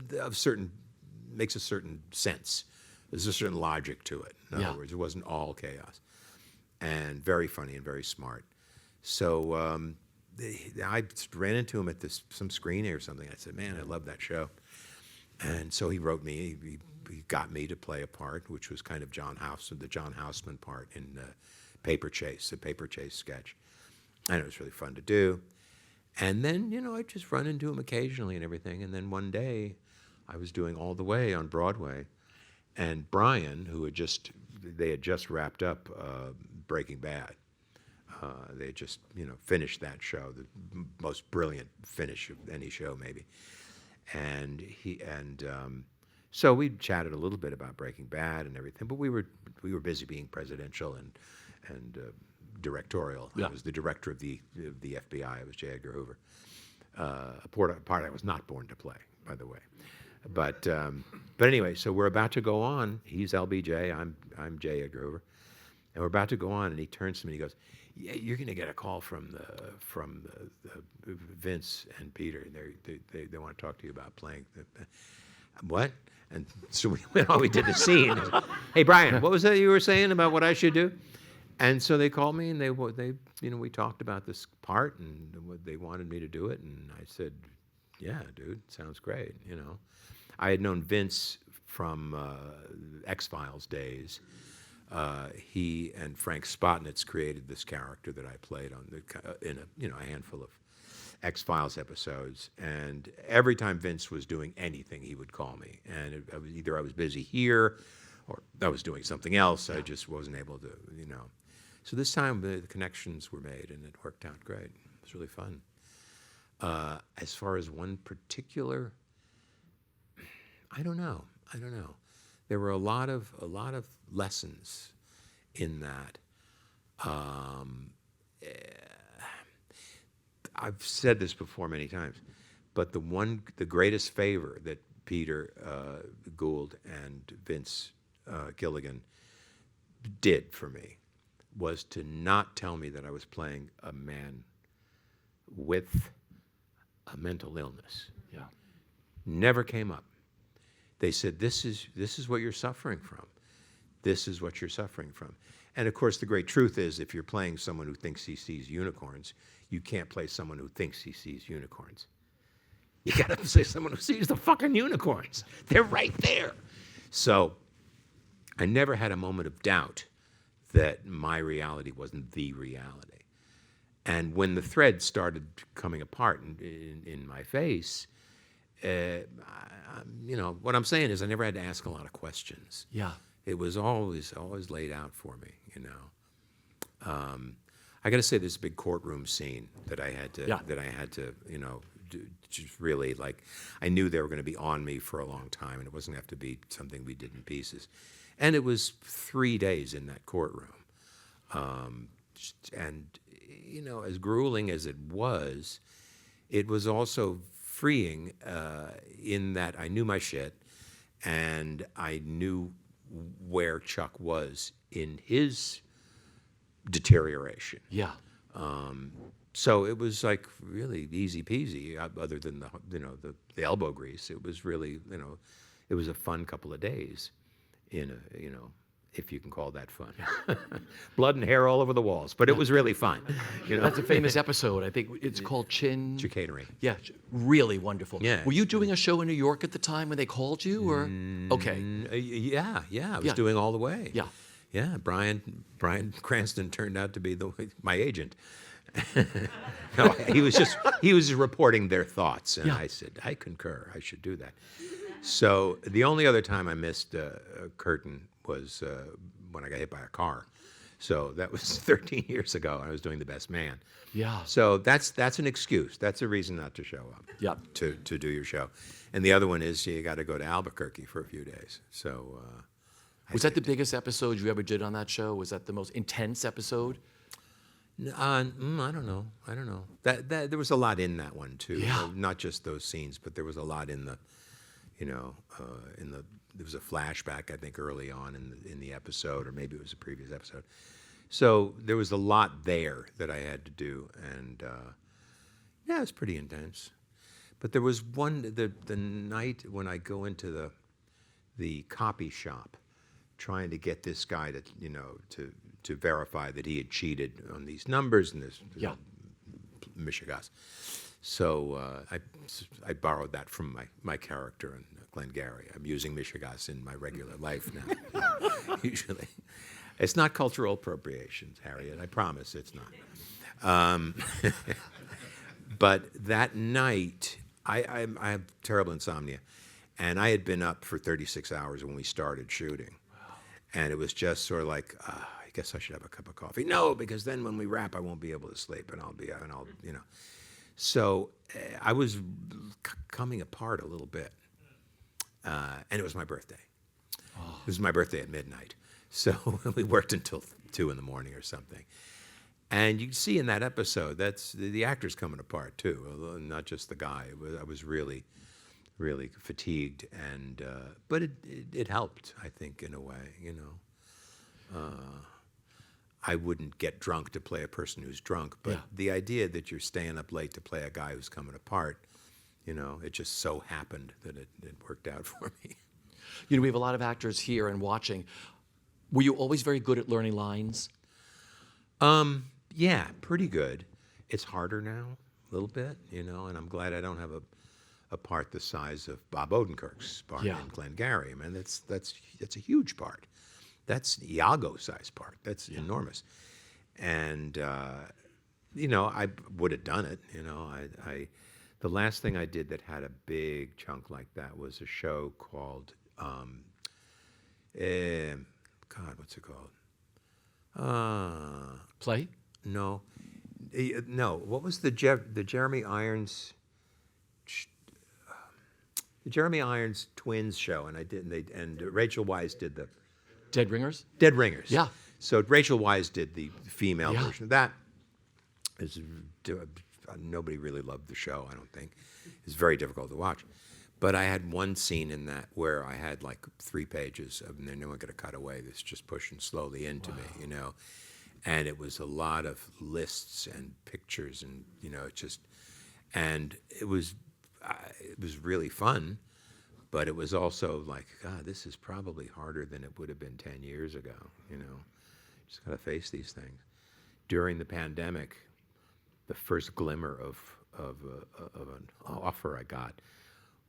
makes a certain sense. There's a certain logic to it. In other words, it wasn't all chaos, and very funny and very smart. So I ran into him at some screening or something. I said, "Man, I love that show," and so he wrote me. He got me to play a part, which was kind of the John Houseman part in Paper Chase, the Paper Chase sketch, and it was really fun to do. And then, you know, I'd just run into him occasionally and everything. And then one day, I was doing All the Way on Broadway, and Brian, they had just wrapped up Breaking Bad. They had just, you know, finished that show, the most brilliant finish of any show, maybe. And so we chatted a little bit about Breaking Bad and everything, but we were busy being presidential and directorial. Yeah. I was the director of the FBI. I was J. Edgar Hoover. A part I was not born to play, by the way. But anyway, so we're about to go on. He's LBJ. I'm J. Edgar Hoover, and we're about to go on. And he turns to me and he goes, "Yeah, you're going to get a call from the Vince and Peter. They want to talk to you about playing." What? And so we went on. We did the scene. Hey, Brian, what was that you were saying about what I should do? And so they called me, and they we talked about this part, and they wanted me to do it, and I said, "Yeah, dude, sounds great." You know, I had known Vince from X-Files days. He and Frank Spotnitz created this character that I played in a handful of X-Files episodes, and every time Vince was doing anything, he would call me, and either I was busy here, or I was doing something else. I just wasn't able to, you know. So this time the connections were made, and it worked out great. It was really fun. As far as one particular, I don't know. There were a lot of lessons in that. I've said this before many times, but the greatest favor that Peter Gould and Vince Gilligan did for me was to not tell me that I was playing a man with a mental illness. Yeah. Never came up. They said, this is what you're suffering from. This is what you're suffering from. And of course, the great truth is, if you're playing someone who thinks he sees unicorns, you can't play someone who thinks he sees unicorns. You got to play someone who sees the fucking unicorns. They're right there. So I never had a moment of doubt that my reality wasn't the reality. And when the thread started coming apart in my face, what I'm saying is I never had to ask a lot of questions. Yeah. It was always laid out for me, I got to say, this big courtroom scene that I had to, just really, like, I knew they were going to be on me for a long time, and it wasn't going to have to be something we did in pieces. And it was 3 days in that courtroom. And, as grueling as it was also freeing in that I knew my shit, and I knew where Chuck was in his deterioration. Yeah. So it was like really easy peasy, other than the elbow grease. It was really, it was a fun couple of days if you can call that fun. Blood and hair all over the walls, but it was really fun. That's a famous episode. I think it's called Chicanery. Yeah, really wonderful. Yeah. Were you doing a show in New York at the time when they called you, or? Okay. Yeah. I was doing all the way. Yeah. Yeah, Brian Cranston turned out to be my agent. No, he was reporting their thoughts, and I said, I concur, I should do that. So the only other time I missed a curtain was when I got hit by a car. So that was 13 years ago. I was doing The Best Man. Yeah. So that's an excuse. That's a reason not to show up. Yeah. To do your show. And the other one is you got to go to Albuquerque for a few days. So. Was that the biggest episode you ever did on that show? Was that the most intense episode? I don't know. That there was a lot in that one too. Yeah. Not just those scenes, but there was a lot in the, there was a flashback I think early on in the episode, or maybe it was a previous episode. So there was a lot there that I had to do, and it was pretty intense. But there was the night when I go into the copy shop, trying to get this guy to verify that he had cheated on these numbers and this Michigas. So I borrowed that from my character in Glengarry. I'm using Michigas in my regular life now, usually. It's not cultural appropriation, Harriet. I promise it's not. But that night, I have terrible insomnia, and I had been up for 36 hours when we started shooting. And it was just sort of like, I guess I should have a cup of coffee. No, because then when we wrap, I won't be able to sleep, and I'll. So I was coming apart a little bit, and it was my birthday. Oh. It was my birthday at midnight, so we worked until 2 in the morning or something. And you can see in that episode, that's the actors coming apart too, not just the guy. I was really fatigued, and but it helped, I think, in a way. I wouldn't get drunk to play a person who's drunk, but the idea that you're staying up late to play a guy who's coming apart, it just so happened that it worked out for me. We have a lot of actors here and watching. Were you always very good at learning lines? Yeah, pretty good. It's harder now, a little bit, and I'm glad I don't have a part the size of Bob Odenkirk's part in Glengarry. I mean, that's a huge part. That's Iago-sized part. That's enormous. And I would have done it. The last thing I did that had a big chunk like that was a show called what's it called? Play? No. What was the Jeremy Irons? The Jeremy Irons twins show, and Rachel Weisz did the Dead Ringers? Dead Ringers. Yeah. So Rachel Weisz did the female version of that. Nobody really loved the show, I don't think. It's very difficult to watch. But I had one scene in that where I had like 3 pages of, and then no one could cut away. This just pushing slowly into me, And it was a lot of lists and pictures, and and it was really fun, but it was also like, God, this is probably harder than it would have been 10 years ago. Just got to face these things. During the pandemic, the first glimmer of an offer I got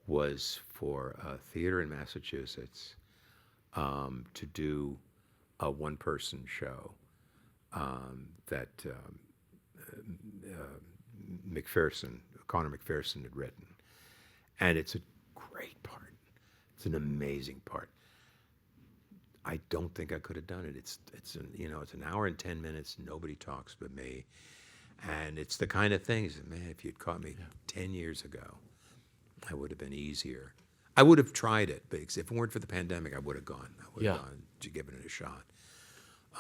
was for a theater in Massachusetts to do a one-person show that Connor McPherson had written. And it's a great part. It's an amazing part. I don't think I could have done it. It's an hour and 10 minutes. Nobody talks but me. And it's the kind of things that, man, if you'd caught me 10 years ago, I would have been easier. I would have tried it, but if it weren't for the pandemic, I would have gone. I would have gone to give it a shot.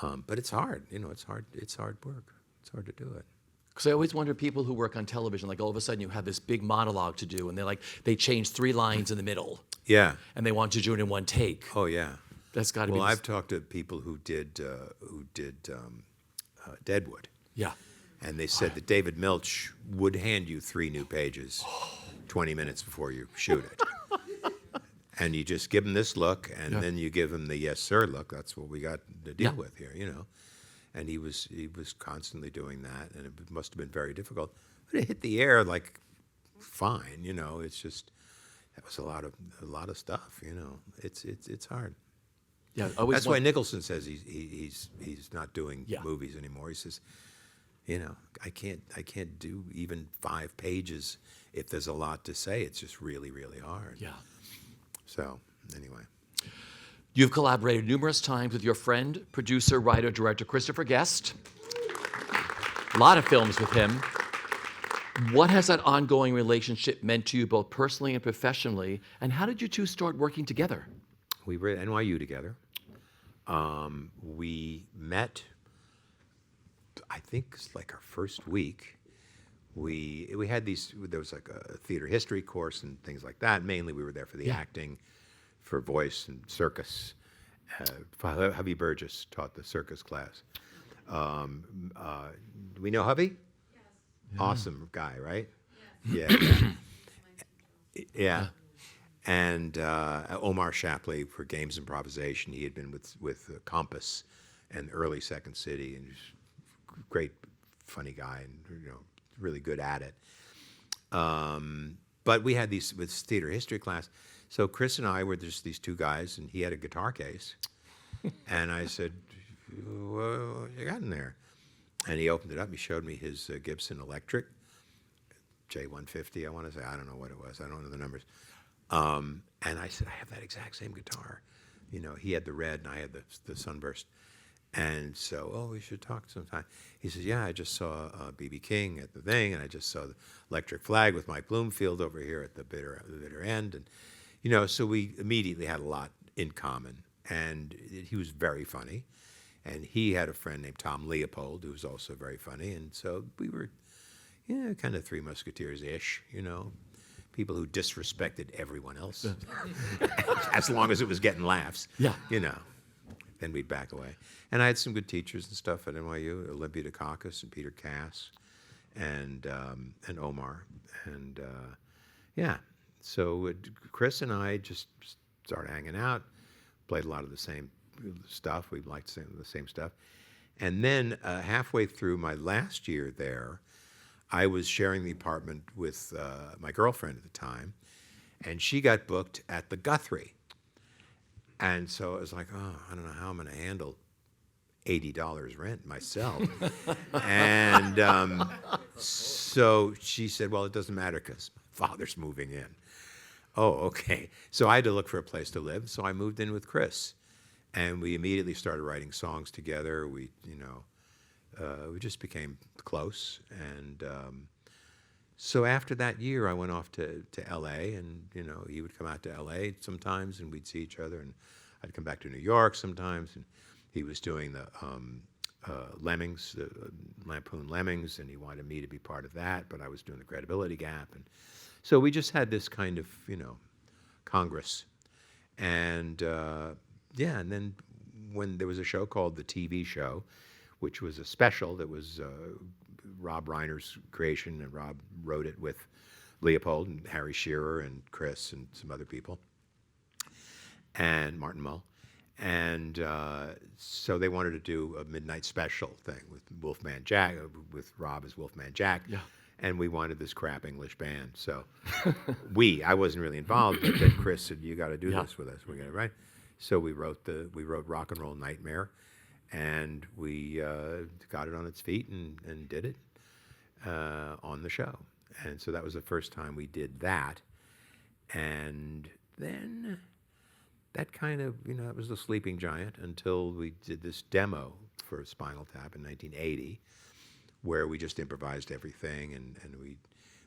But it's hard. It's hard. It's hard work. It's hard to do it. Because I always wonder, people who work on television, like all of a sudden you have this big monologue to do, and they change 3 lines in the middle. Yeah. And they want you to do it in one take. Oh yeah. That's got to be. Well, I've talked to people who did Deadwood. Yeah. And they said that David Milch would hand you 3 new pages 20 minutes before you shoot it. And you just give him this look, and then you give him the yes sir look. That's what we got to deal with here, And he was constantly doing that, and it must have been very difficult. But it hit the air like fine, It's just that was a lot of stuff, It's hard. Yeah, that's why Nicholson says he's not doing movies anymore. He says, I can't do even 5 pages if there's a lot to say. It's just really, really hard. Yeah. So anyway. You've collaborated numerous times with your friend, producer, writer, director Christopher Guest. A lot of films with him. What has that ongoing relationship meant to you, both personally and professionally? And how did you two start working together? We were at NYU together. We met, I think, it's like our first week. We had there was like a theater history course and things like that. Mainly we were there for the acting, for voice and circus. Harvey Burgess taught the circus class. Do we know Harvey? Yes. Awesome guy, right? Yes. Yeah. Yeah. And Omar Shapley for Games Improvisation. He had been with Compass and early Second City, and he's a great, funny guy, and really good at it. But we had these with theater history class. So Chris and I were just these 2 guys, and he had a guitar case. And I said, what you got in there? And he opened it up. He showed me his Gibson Electric, J150, I want to say. I don't know what it was. I don't know the numbers. And I said, I have that exact same guitar. He had the red, and I had the Sunburst. And so, we should talk sometime. He says, yeah, I just saw B.B. King at the thing, and I just saw the Electric Flag with Mike Bloomfield over here at the bitter end. And, so we immediately had a lot in common. And he was very funny. And he had a friend named Tom Leopold, who was also very funny. And so we were, kind of 3 Musketeers-ish, people who disrespected everyone else, as long as it was getting laughs. Yeah. Then we'd back away. And I had some good teachers and stuff at NYU, Olympia Dukakis and Peter Cass, and Omar, and So Chris and I just started hanging out, played a lot of the same stuff. We liked the same stuff, and then halfway through my last year there, I was sharing the apartment with my girlfriend at the time, and she got booked at the Guthrie. And so it was like, I don't know how I'm going to handle $80 rent myself. And so she said, well, it doesn't matter because my father's moving in. Oh, okay. So I had to look for a place to live. So I moved in with Chris. And we immediately started writing songs together. We just became close. And so after that year, I went off to L.A. and, he would come out to L.A. sometimes and we'd see each other. And I'd come back to New York sometimes. And he was doing the Lemmings, the Lampoon Lemmings, and he wanted me to be part of that. But I was doing the Credibility Gap. And so we just had this kind of, congress. And, and then when there was a show called The TV Show, which was a special that was Rob Reiner's creation, and Rob wrote it with Leopold and Harry Shearer and Chris and some other people, and Martin Mull. And so they wanted to do a midnight special thing with Wolfman Jack, with Rob as Wolfman Jack. Yeah. And we wanted this crap English band. So I wasn't really involved, but then Chris said, you got to do this with us. We're going to write. So we wrote Rock and Roll Nightmare, and we got it on its feet and did it on the show. And so that was the first time we did that. And then that kind of, it was the sleeping giant until we did this demo for Spinal Tap in 1980, where we just improvised everything, and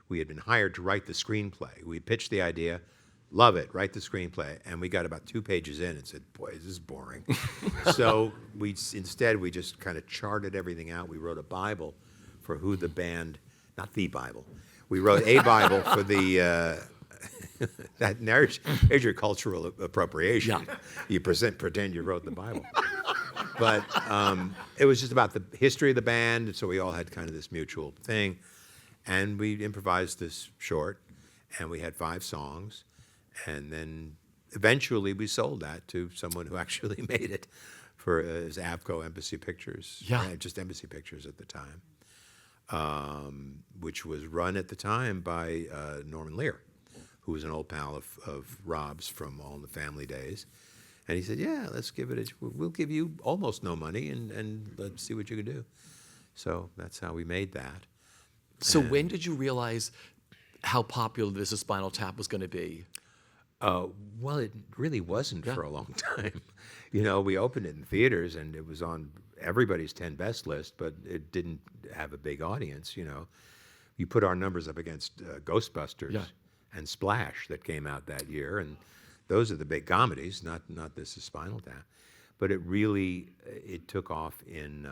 we had been hired to write the screenplay. We pitched the idea, love it, write the screenplay, and we got about 2 pages in and said, boy, this is boring. So instead we just kind of charted everything out. We wrote a Bible for who the band, not the Bible, we wrote a Bible for the, there's your cultural appropriation. Yeah. You pretend you wrote the Bible. But it was just about the history of the band, so we all had kind of this mutual thing. And we improvised this short, and we had 5 songs. And then eventually we sold that to someone who actually made it for as Avco Embassy Pictures. Yeah. Just Embassy Pictures at the time, which was run at the time by Norman Lear, who was an old pal of Rob's from All in the Family days. And he said, yeah, let's give it we'll give you almost no money and let's see what you can do. So that's how we made that. So when did you realize how popular this Spinal Tap was going to be? Well, it really wasn't for a long time. We opened it in theaters and it was on everybody's 10 best list, but it didn't have a big audience. You put our numbers up against Ghostbusters and Splash that came out that year, and those are the big comedies, not This is Spinal Tap. But it took off in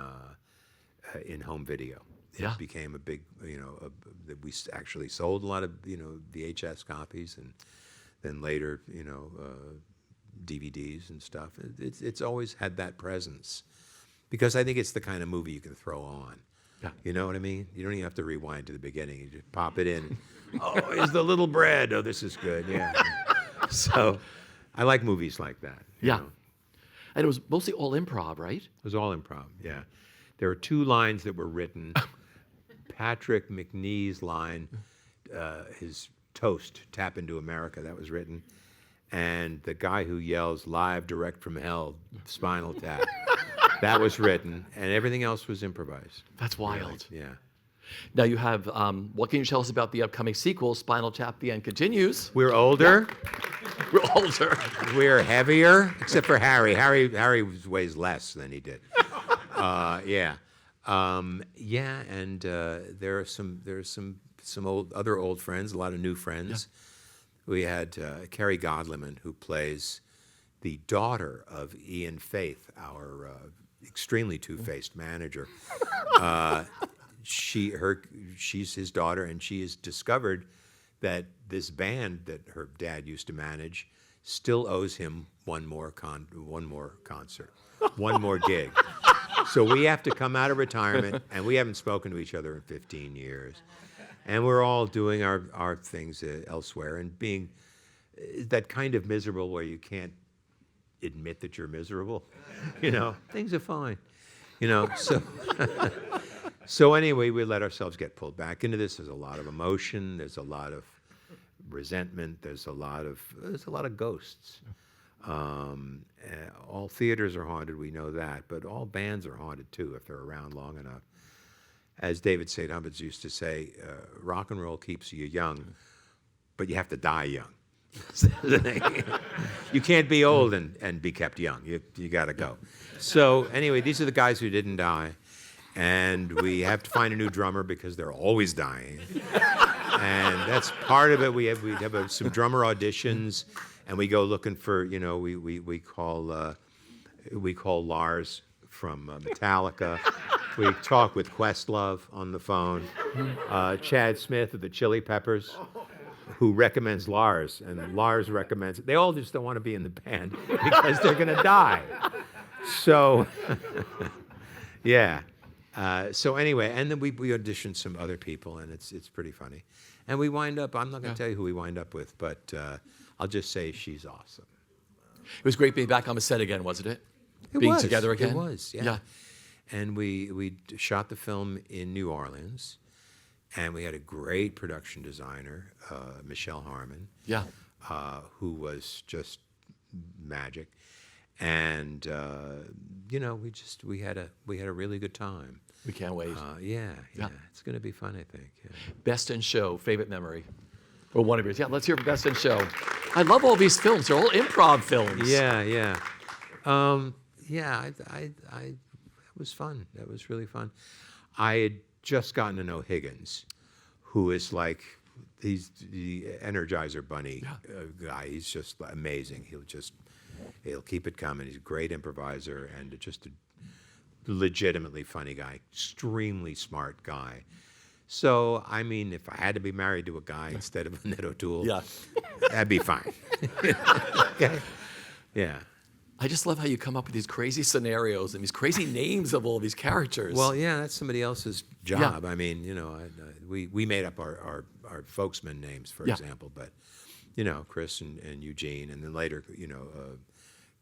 home video. Yeah. It became a big, we actually sold a lot of, VHS copies, and then later, DVDs and stuff. It's always had that presence, because I think it's the kind of movie you can throw on. Yeah. You know what I mean? You don't even have to rewind to the beginning. You just pop it in. Oh, is the little bread? Oh, this is good. Yeah. So I like movies like that. you Yeah. know. And it was mostly all improv, right? It was all improv, yeah. There were 2 lines that were written. Patrick McNee's line, his toast, Tap into America, that was written. And the guy who yells, live, direct from hell, Spinal Tap, that was written. And everything else was improvised. That's wild. Yeah. Now you have, what can you tell us about the upcoming sequel, Spinal Tap, The End Continues? We're older. We're older. We're heavier, except for Harry. Harry weighs less than he did. Yeah. And there are some other old friends, a lot of new friends. Yeah. We had Carrie Godleman, who plays the daughter of Ian Faith, our extremely two-faced manager. She's his daughter, and she has discovered that this band that her dad used to manage still owes him one more concert, one more gig. So we have to come out of retirement, and we haven't spoken to each other in 15 years. And we're all doing our things elsewhere and being that kind of miserable where you can't admit that you're miserable. Things are fine. So anyway, we let ourselves get pulled back into this. There's a lot of emotion. There's a lot of resentment. There's a lot of ghosts. All theaters are haunted, we know that, but all bands are haunted too if they're around long enough. As David St. Hubbins used to say, rock and roll keeps you young, but you have to die young. You can't be old and be kept young. You got to go. So anyway, these are the guys who didn't die, and we have to find a new drummer because they're always dying. And that's part of it. We have some drummer auditions, and we go looking for, we call Lars from Metallica. We talk with Questlove on the phone. Chad Smith of the Chili Peppers, who recommends Lars, and Lars recommends it. They all just don't want to be in the band because they're going to die. So, yeah. So anyway, and then we auditioned some other people, and it's pretty funny. And we wind up, I'm not going to tell you who we wind up with, but I'll just say she's awesome. It was great being back on the set again, wasn't it? It Being was. together again? It was, yeah. And we shot the film in New Orleans, and we had a great production designer, Michelle Harmon, Yeah. who was just magic. And we had a really good time. We can't wait. Yeah, Yeah. it's going to be fun, I think. Yeah. Best in Show, favorite memory. Or one of yours. Yeah, let's hear from Best in Show. I love all these films. They're all improv films. Yeah. It was fun. That was really fun. I had just gotten to know Higgins, who is like, he's the Energizer Bunny guy. He's just amazing. He'll keep it coming. He's a great improviser and just a legitimately funny guy, extremely smart guy. So, I mean, if I had to be married to a guy instead of Annette O'Toole, that'd be fine. Okay. Yeah. I just love how you come up with these crazy scenarios and these crazy names of all these characters. Well, yeah, that's somebody else's job. I mean, we made up our folksmen names, for example, but, Chris and Eugene, and then later,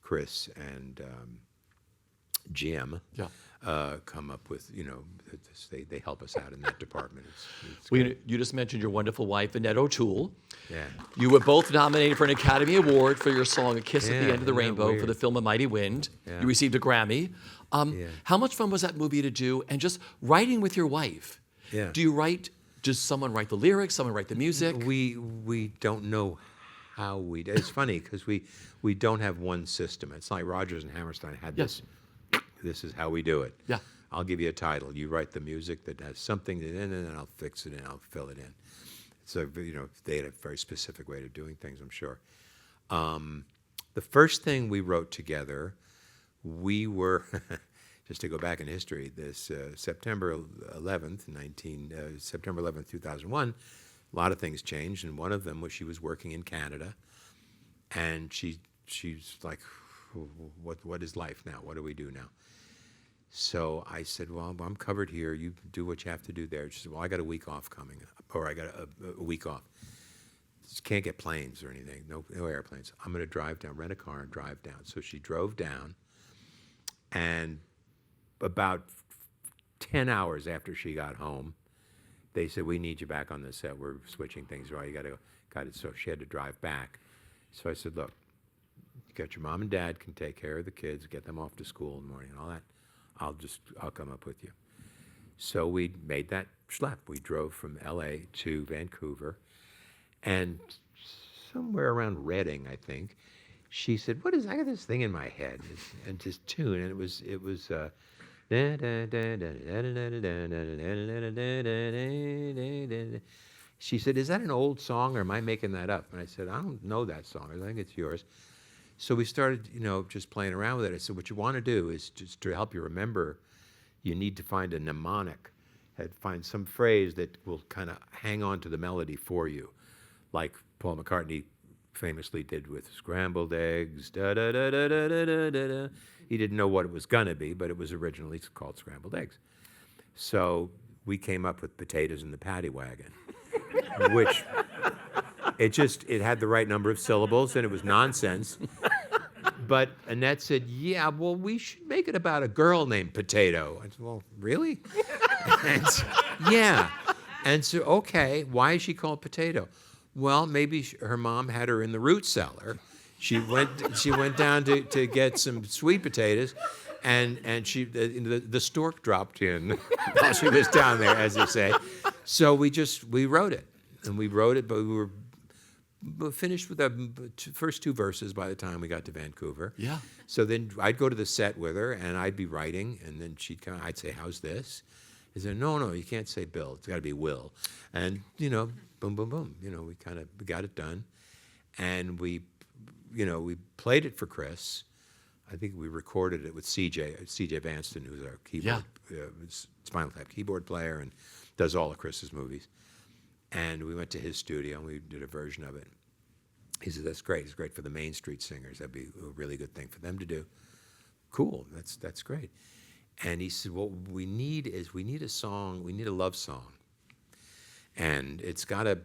Chris and Jim come up with, they help us out in that department. You just mentioned your wonderful wife, Annette O'Toole. Yeah. You were both nominated for an Academy Award for your song "A Kiss at the Yeah, End of the isn't that Rainbow" for weird? the film "A Mighty Wind." Yeah. You received a Grammy. How much fun was that movie to do? And just writing with your wife. Yeah. Do you write? Does someone write the lyrics? Someone write the music? We don't know how we do. It's funny because we don't have one system. It's like Rodgers and Hammerstein had this. This is how we do it. Yeah. I'll give you a title. You write the music that has something in it, and I'll fix it and I'll fill it in. So, they had a very specific way of doing things, I'm sure. The first thing we wrote together, we were, just to go back in history, this September 11th, 2001, a lot of things changed, and one of them was she was working in Canada, and she's like, what is life now? What do we do now? So I said, well, I'm covered here. You do what you have to do there. She said, well, I got a week off coming up, or I got a week off. Just can't get planes or anything, no airplanes. I'm going to drive down, rent a car and drive down. So she drove down, and about 10 hours after she got home, they said, we need you back on the set. We're switching things around. You got it. So she had to drive back. So I said, look, you got your mom and dad can take care of the kids, get them off to school in the morning and all that. I'll come up with you. So we made that schlep. We drove from LA to Vancouver, and somewhere around Reading, I think, she said, "What is? I got this thing in my head, and this tune, and it was." She said, "Is that an old song, or am I making that up?" And I said, "I don't know that song. I think it's yours." So we started, just playing around with it. I said, what you want to do is just to help you remember, you need to find a mnemonic, find some phrase that will kind of hang on to the melody for you, like Paul McCartney famously did with Scrambled Eggs, da-da-da-da-da-da-da-da. He didn't know what it was going to be, but it was originally called Scrambled Eggs. So we came up with Potatoes in the Paddy Wagon, which it had the right number of syllables, and it was nonsense. But Annette said, yeah, well, we should make it about a girl named Potato. I said, well, really? And yeah. And so, okay, why is she called Potato? Well, maybe her mom had her in the root cellar. She went down to get some sweet potatoes, and the stork dropped in while she was down there, as they say. So we wrote it. And we wrote it, but we were finished with the first two verses by the time we got to Vancouver. Yeah. So then I'd go to the set with her, and I'd be writing, and then I'd say, how's this? She said, no, you can't say Bill. It's got to be Will. And, boom, boom, boom. We kind of got it done. And we played it for Chris. I think we recorded it with CJ Vanston, who's our keyboard, Spinal Tap keyboard player and does all of Chris's movies. And we went to his studio, and we did a version of it. He said, that's great. It's great for the Main Street singers. That'd be a really good thing for them to do. Cool. That's great. And he said, what we need a song. We need a love song. And it's gotta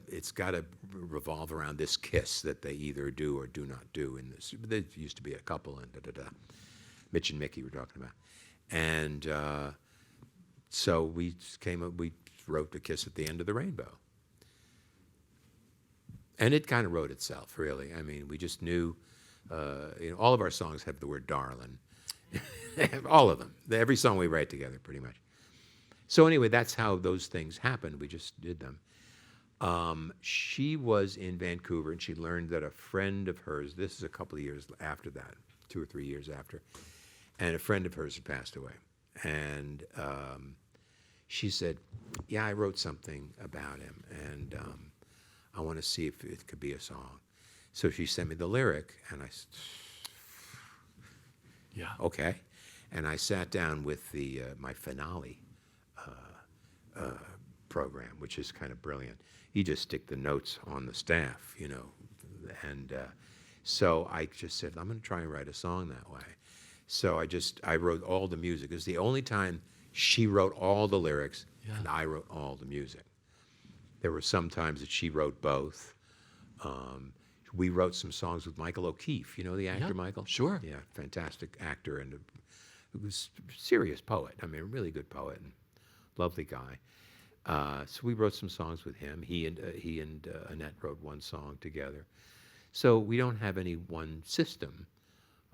revolve around this kiss that they either do or do not do in this. There used to be a couple and da-da-da. Mitch and Mickey were talking about. And so we wrote A Kiss at the End of the Rainbow. And it kind of wrote itself, really. I mean, we just knew, all of our songs have the word darling. All of them. Every song we write together, pretty much. So anyway, that's how those things happened. We just did them. She was in Vancouver, and she learned that a friend of hers, this is a couple of years after that, 2 or 3 years after, and a friend of hers had passed away. And she said, yeah, I wrote something about him, and I want to see if it could be a song. So she sent me the lyric, and I said, Yeah. okay. And I sat down with my finale program, which is kind of brilliant. You just stick the notes on the staff, and so I just said, I'm going to try and write a song that way. So I wrote all the music. It was the only time she wrote all the lyrics, and I wrote all the music. There were some times that she wrote both. We wrote some songs with Michael O'Keefe. You know the actor, Michael? Sure. Yeah, fantastic actor and a serious poet. I mean, a really good poet and lovely guy. So we wrote some songs with him. He and Annette wrote one song together. So we don't have any one system.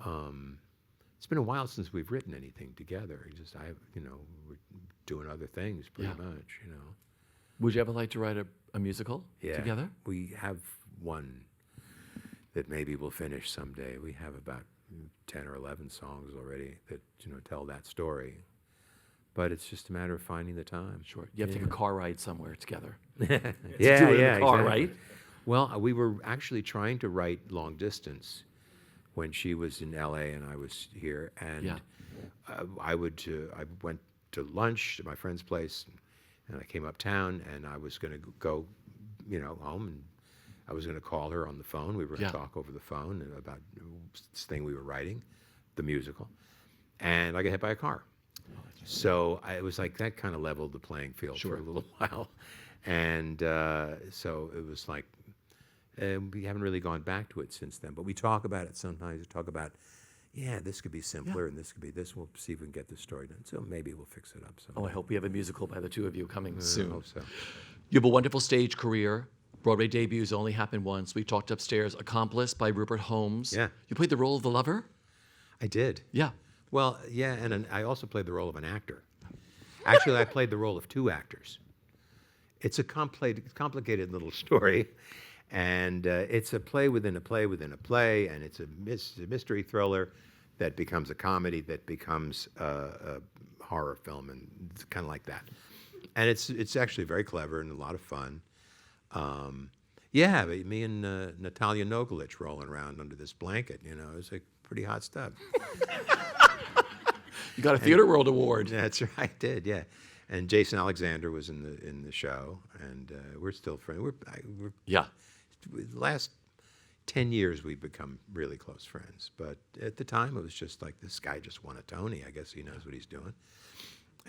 It's been a while since we've written anything together. We're doing other things pretty much. Would you ever like to write a musical together? We have one that maybe we'll finish someday. We have about 10 or 11 songs already that tell that story. But it's just a matter of finding the time. Sure. You have to take a car ride somewhere together. Yeah, do it in the car, exactly. right? Well, we were actually trying to write long distance when she was in L.A. and I was here, and I went to lunch at my friend's place, and I came uptown, and I was going to go, home, and I was going to call her on the phone. We were going to talk over the phone about this thing we were writing, the musical, and I got hit by a car. So it was like that kind of leveled the playing field for a little while. And so it was like, we haven't really gone back to it since then. But we talk about it sometimes. We talk about, this could be simpler and this could be this. We'll see if we can get this story done. So maybe we'll fix it up someday. Oh, I hope we have a musical by the two of you coming soon. I hope so. You have a wonderful stage career. Broadway debuts only happened once. We talked upstairs. Accomplice by Rupert Holmes. Yeah. You played the role of the lover? I did. Yeah. Well, yeah, and I also played the role of an actor. Actually, I played the role of 2 actors. It's a complicated little story, and it's a play within a play within a play, and it's a mystery thriller that becomes a comedy that becomes a horror film, and it's kind of like that. And it's actually very clever and a lot of fun. Me and Natalia Nogalich rolling around under this blanket, it was like pretty hot stuff. You got a Theater World Award. That's right, I did, yeah. And Jason Alexander was in the show, and we're still friends. The last 10 years we've become really close friends. But at the time it was just like, this guy just won a Tony. I guess he knows what he's doing.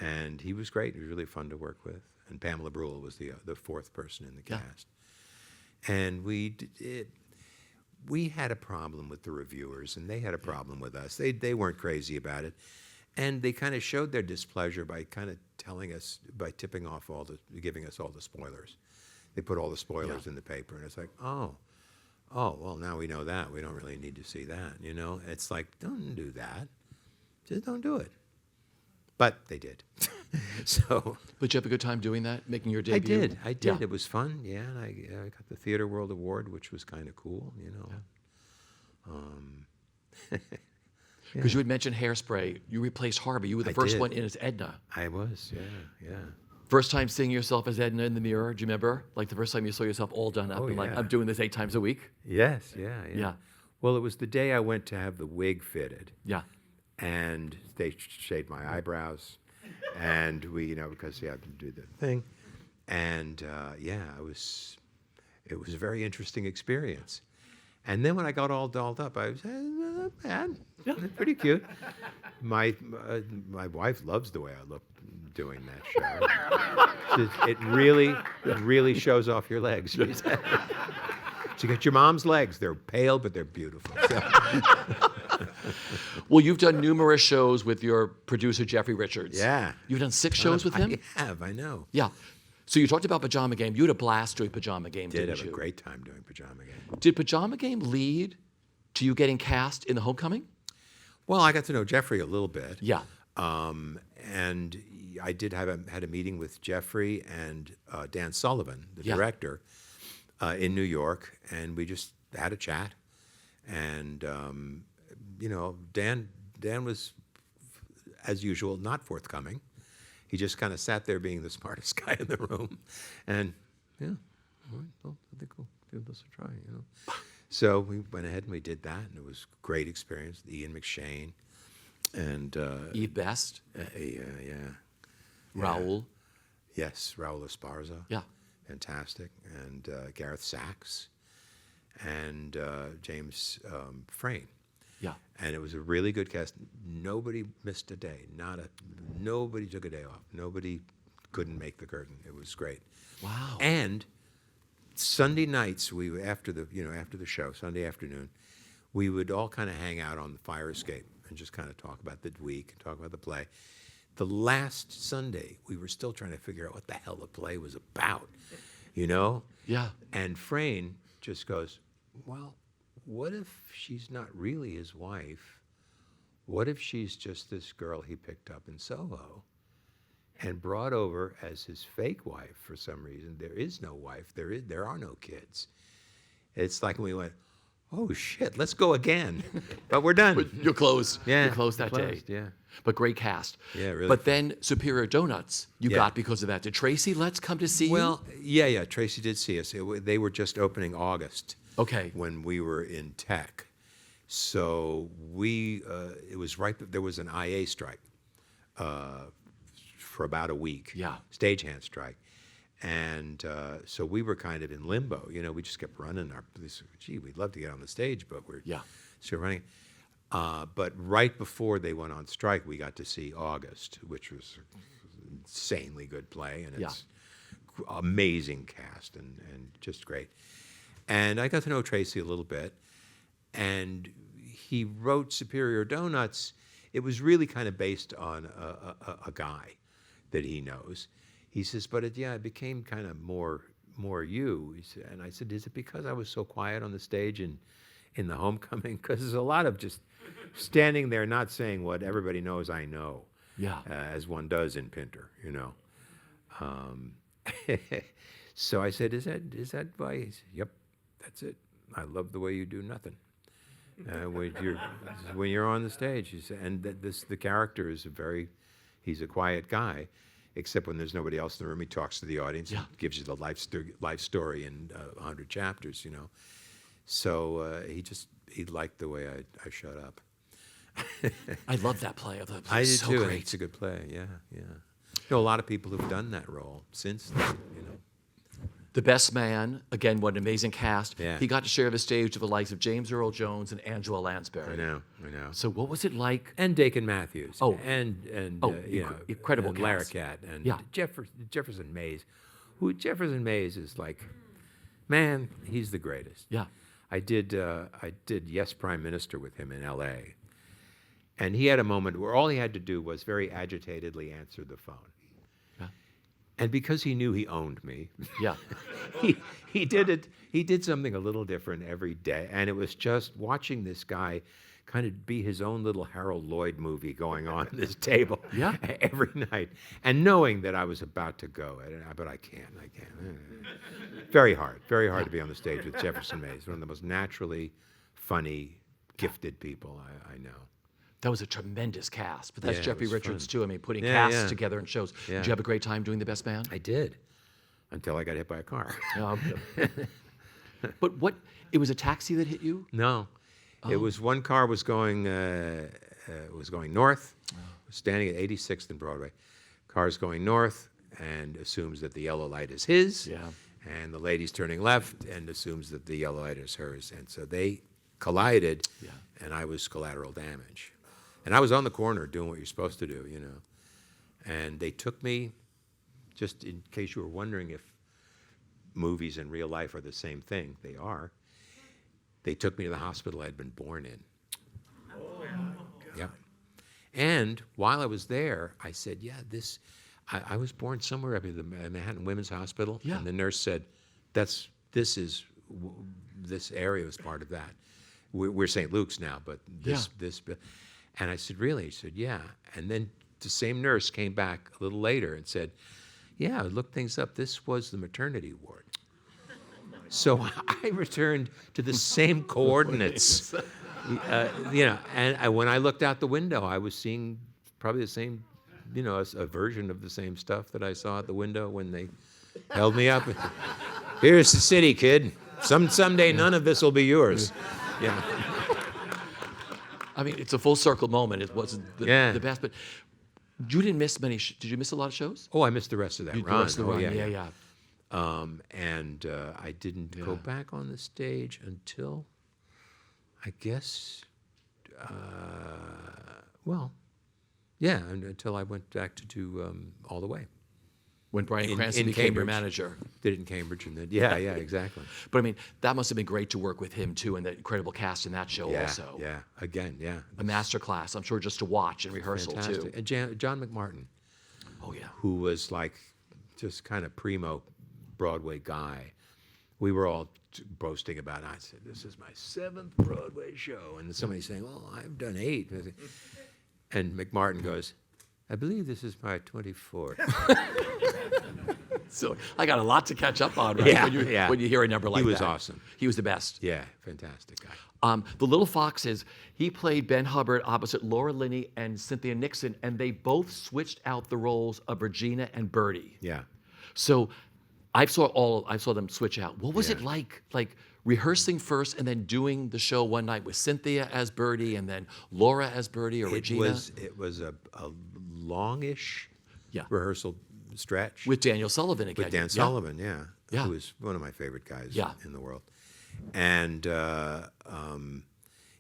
And he was great. He was really fun to work with. And Pamela Brule was the 4th person in the cast. And we had a problem with the reviewers, and they had a problem with us. They weren't crazy about it. And they kind of showed their displeasure by kind of tipping off giving us all the spoilers. They put all the spoilers in the paper, and it's like, oh, well, now we know that. We don't really need to see that, It's like, don't do that. Just don't do it. But they did. So. But you have a good time doing that, making your debut? I did. Yeah. It was fun, and I got the Theater World Award, which was kind of cool, Because you had mentioned Hairspray. You replaced Harvey. You were the first one in as Edna. I was, yeah. First time seeing yourself as Edna in the mirror, do you remember? Like the first time you saw yourself all done up and like, I'm doing this 8 times a week? Yes, yeah. Well, it was the day I went to have the wig fitted. Yeah. And they shaved my eyebrows. And we, because you have to do the thing. And it was a very interesting experience. And then when I got all dolled up, I was, not bad, pretty cute. My wife loves the way I look doing that show. It really shows off your legs. So you got your mom's legs. They're pale, but they're beautiful. So. Well, you've done numerous shows with your producer, Jeffrey Richards. Yeah. You've done 6 shows with him? I have, I know. Yeah. So you talked about Pajama Game. You had a blast doing Pajama Game, Did didn't have you? a great time doing Pajama Game. Did Pajama Game lead to you getting cast in The Homecoming? Well, I got to know Jeffrey a little bit. Yeah. And I did had a meeting with Jeffrey and Dan Sullivan, the Yeah. director, in New York, and we just had a chat. And Dan was, as usual, not forthcoming. He just kind of sat there being the smartest guy in the room, and yeah, all right, well, I think we'll give this a try, So we went ahead and we did that, and it was a great experience. Ian McShane, and Eve Best, Raoul. Yes, Raul Esparza. Yeah. Fantastic. And Gareth Sachs and James Frayne. Yeah. And it was a really good cast. Nobody missed a day. Nobody took a day off. Nobody couldn't make the curtain. It was great. Wow. And Sunday nights, after the show, Sunday afternoon, we would all kind of hang out on the fire escape and just kind of talk about the week and talk about the play. The last Sunday, we were still trying to figure out what the hell the play was about, Yeah. And Frayne just goes, well, what if she's not really his wife? What if she's just this girl he picked up in Soho and brought over as his fake wife for some reason? There is no wife. There are no kids. It's like we went, oh, shit, let's go again. But we're done. You're closed. Yeah, You're closed that closed, day. yeah. But great cast. Yeah, really But fun. then Superior Donuts you Yeah. got because of that. Did Tracy Letts come to see you? Well, yeah. Tracy did see us. They were just opening August. Okay. When we were in tech. So it was there was an IA strike for about a week. Yeah. Stagehand strike. And so we were kind of in limbo. We just kept running we'd love to get on the stage, but we're still running. But right before they went on strike, we got to see August, which was an insanely good play, and it's amazing cast and just great. And I got to know Tracy a little bit, and he wrote Superior Donuts. It was really kind of based on a guy that he knows. He says, but it became kind of more you. He said, and I said, is it because I was so quiet on the stage in The Homecoming? Because there's a lot of just standing there not saying what everybody knows I know, as one does in Pinter, So I said, is that why? He said, yep, that's it. I love the way you do nothing. When you're on the stage, he said, and the character is he's a quiet guy, except when there's nobody else in the room. He talks to the audience, and gives you the life story in 100 chapters, So he liked the way I shut up. I love that play. I thought that play I was did so too. great. And it's a good play. Yeah. A lot of people who've done that role since then. The Best Man, again, what an amazing cast. Yeah. He got to share the stage with the likes of James Earl Jones and Angela I Lansbury. know. So what was it like? And Dakin Matthews. Oh. and incredible and cast. Larroquette and Yeah. Jefferson Mays. Jefferson Mays is like, man, he's the greatest. Yeah. I did Yes, Prime Minister with him in L.A. And he had a moment where all he had to do was very agitatedly answer the phone. Yeah. And because he knew he owned me, Yeah. he did it. He did something a little different every day, and it was just watching this guy kind of be his own little Harold Lloyd movie going on at this table every night, and knowing that I was about to go, but I can't. Very hard to be on the stage with Jefferson Mays, one of the most naturally funny, gifted people I know. That was a tremendous cast. But that's Yeah, it Jeffrey was Richards, fun. too. I mean, putting Yeah, casts yeah. together in shows. Yeah. Did you have a great time doing The Best Man? I did, until I got hit by a car. But it was a taxi that hit you? No, it was one car was going north, standing at 86th and Broadway. Car's going north and assumes that the yellow light is his. Yeah. And the lady's turning left and assumes that the yellow light is hers. And so they collided, and I was collateral damage. And I was on the corner doing what you're supposed to do, And they took me, just in case you were wondering if movies and real life are the same thing, they are. They took me to the hospital I'd been born in. Yeah. And while I was there, I said, yeah, I was born somewhere up at the Manhattan Women's Hospital. Yeah. And the nurse said, this area was part of that. We're St. Luke's now, but this. And I said, really? He said, yeah. And then the same nurse came back a little later and said, yeah, I looked things up. This was the maternity ward. So I returned to the same coordinates. And when I looked out the window, I was seeing probably the same, a version of the same stuff that I saw at the window when they held me up. Here's the city, kid. Someday none of this will be yours. Yeah. I mean, it's a full circle moment. It wasn't the best, but you didn't miss many. Did you miss a lot of shows? Oh, I missed the rest of that The run. rest of the run, yeah. I didn't go back on the stage until, I guess, until I went back to do All the Way. When Bryan Cranston became your manager. Did it in Cambridge, and then exactly. But I mean, that must have been great to work with him too, and the incredible cast in that show also. Yeah, again, yeah. A master class, I'm sure, just to watch and rehearsal Fantastic. too. And John McMartin. Oh yeah. Who was like just kind of primo Broadway guy. We were all boasting about it. I said, this is my 7th Broadway show. And somebody saying, well, I've done 8. And McMartin goes, I believe this is my 24th. So I got a lot to catch up on, right? When you hear a number like that. He was awesome. He was the best. Yeah, fantastic guy. The Little Foxes, he played Ben Hubbard opposite Laura Linney and Cynthia Nixon, and they both switched out the roles of Regina and Bertie. Yeah. So I saw them switch out. What was it like rehearsing first and then doing the show one night with Cynthia as Bertie and then Laura as Bertie or Regina? It was a longish Yeah. rehearsal stretch. With Daniel Sullivan again. With Dan Sullivan, yeah. Yeah. Who is one of my favorite guys Yeah. in the world. And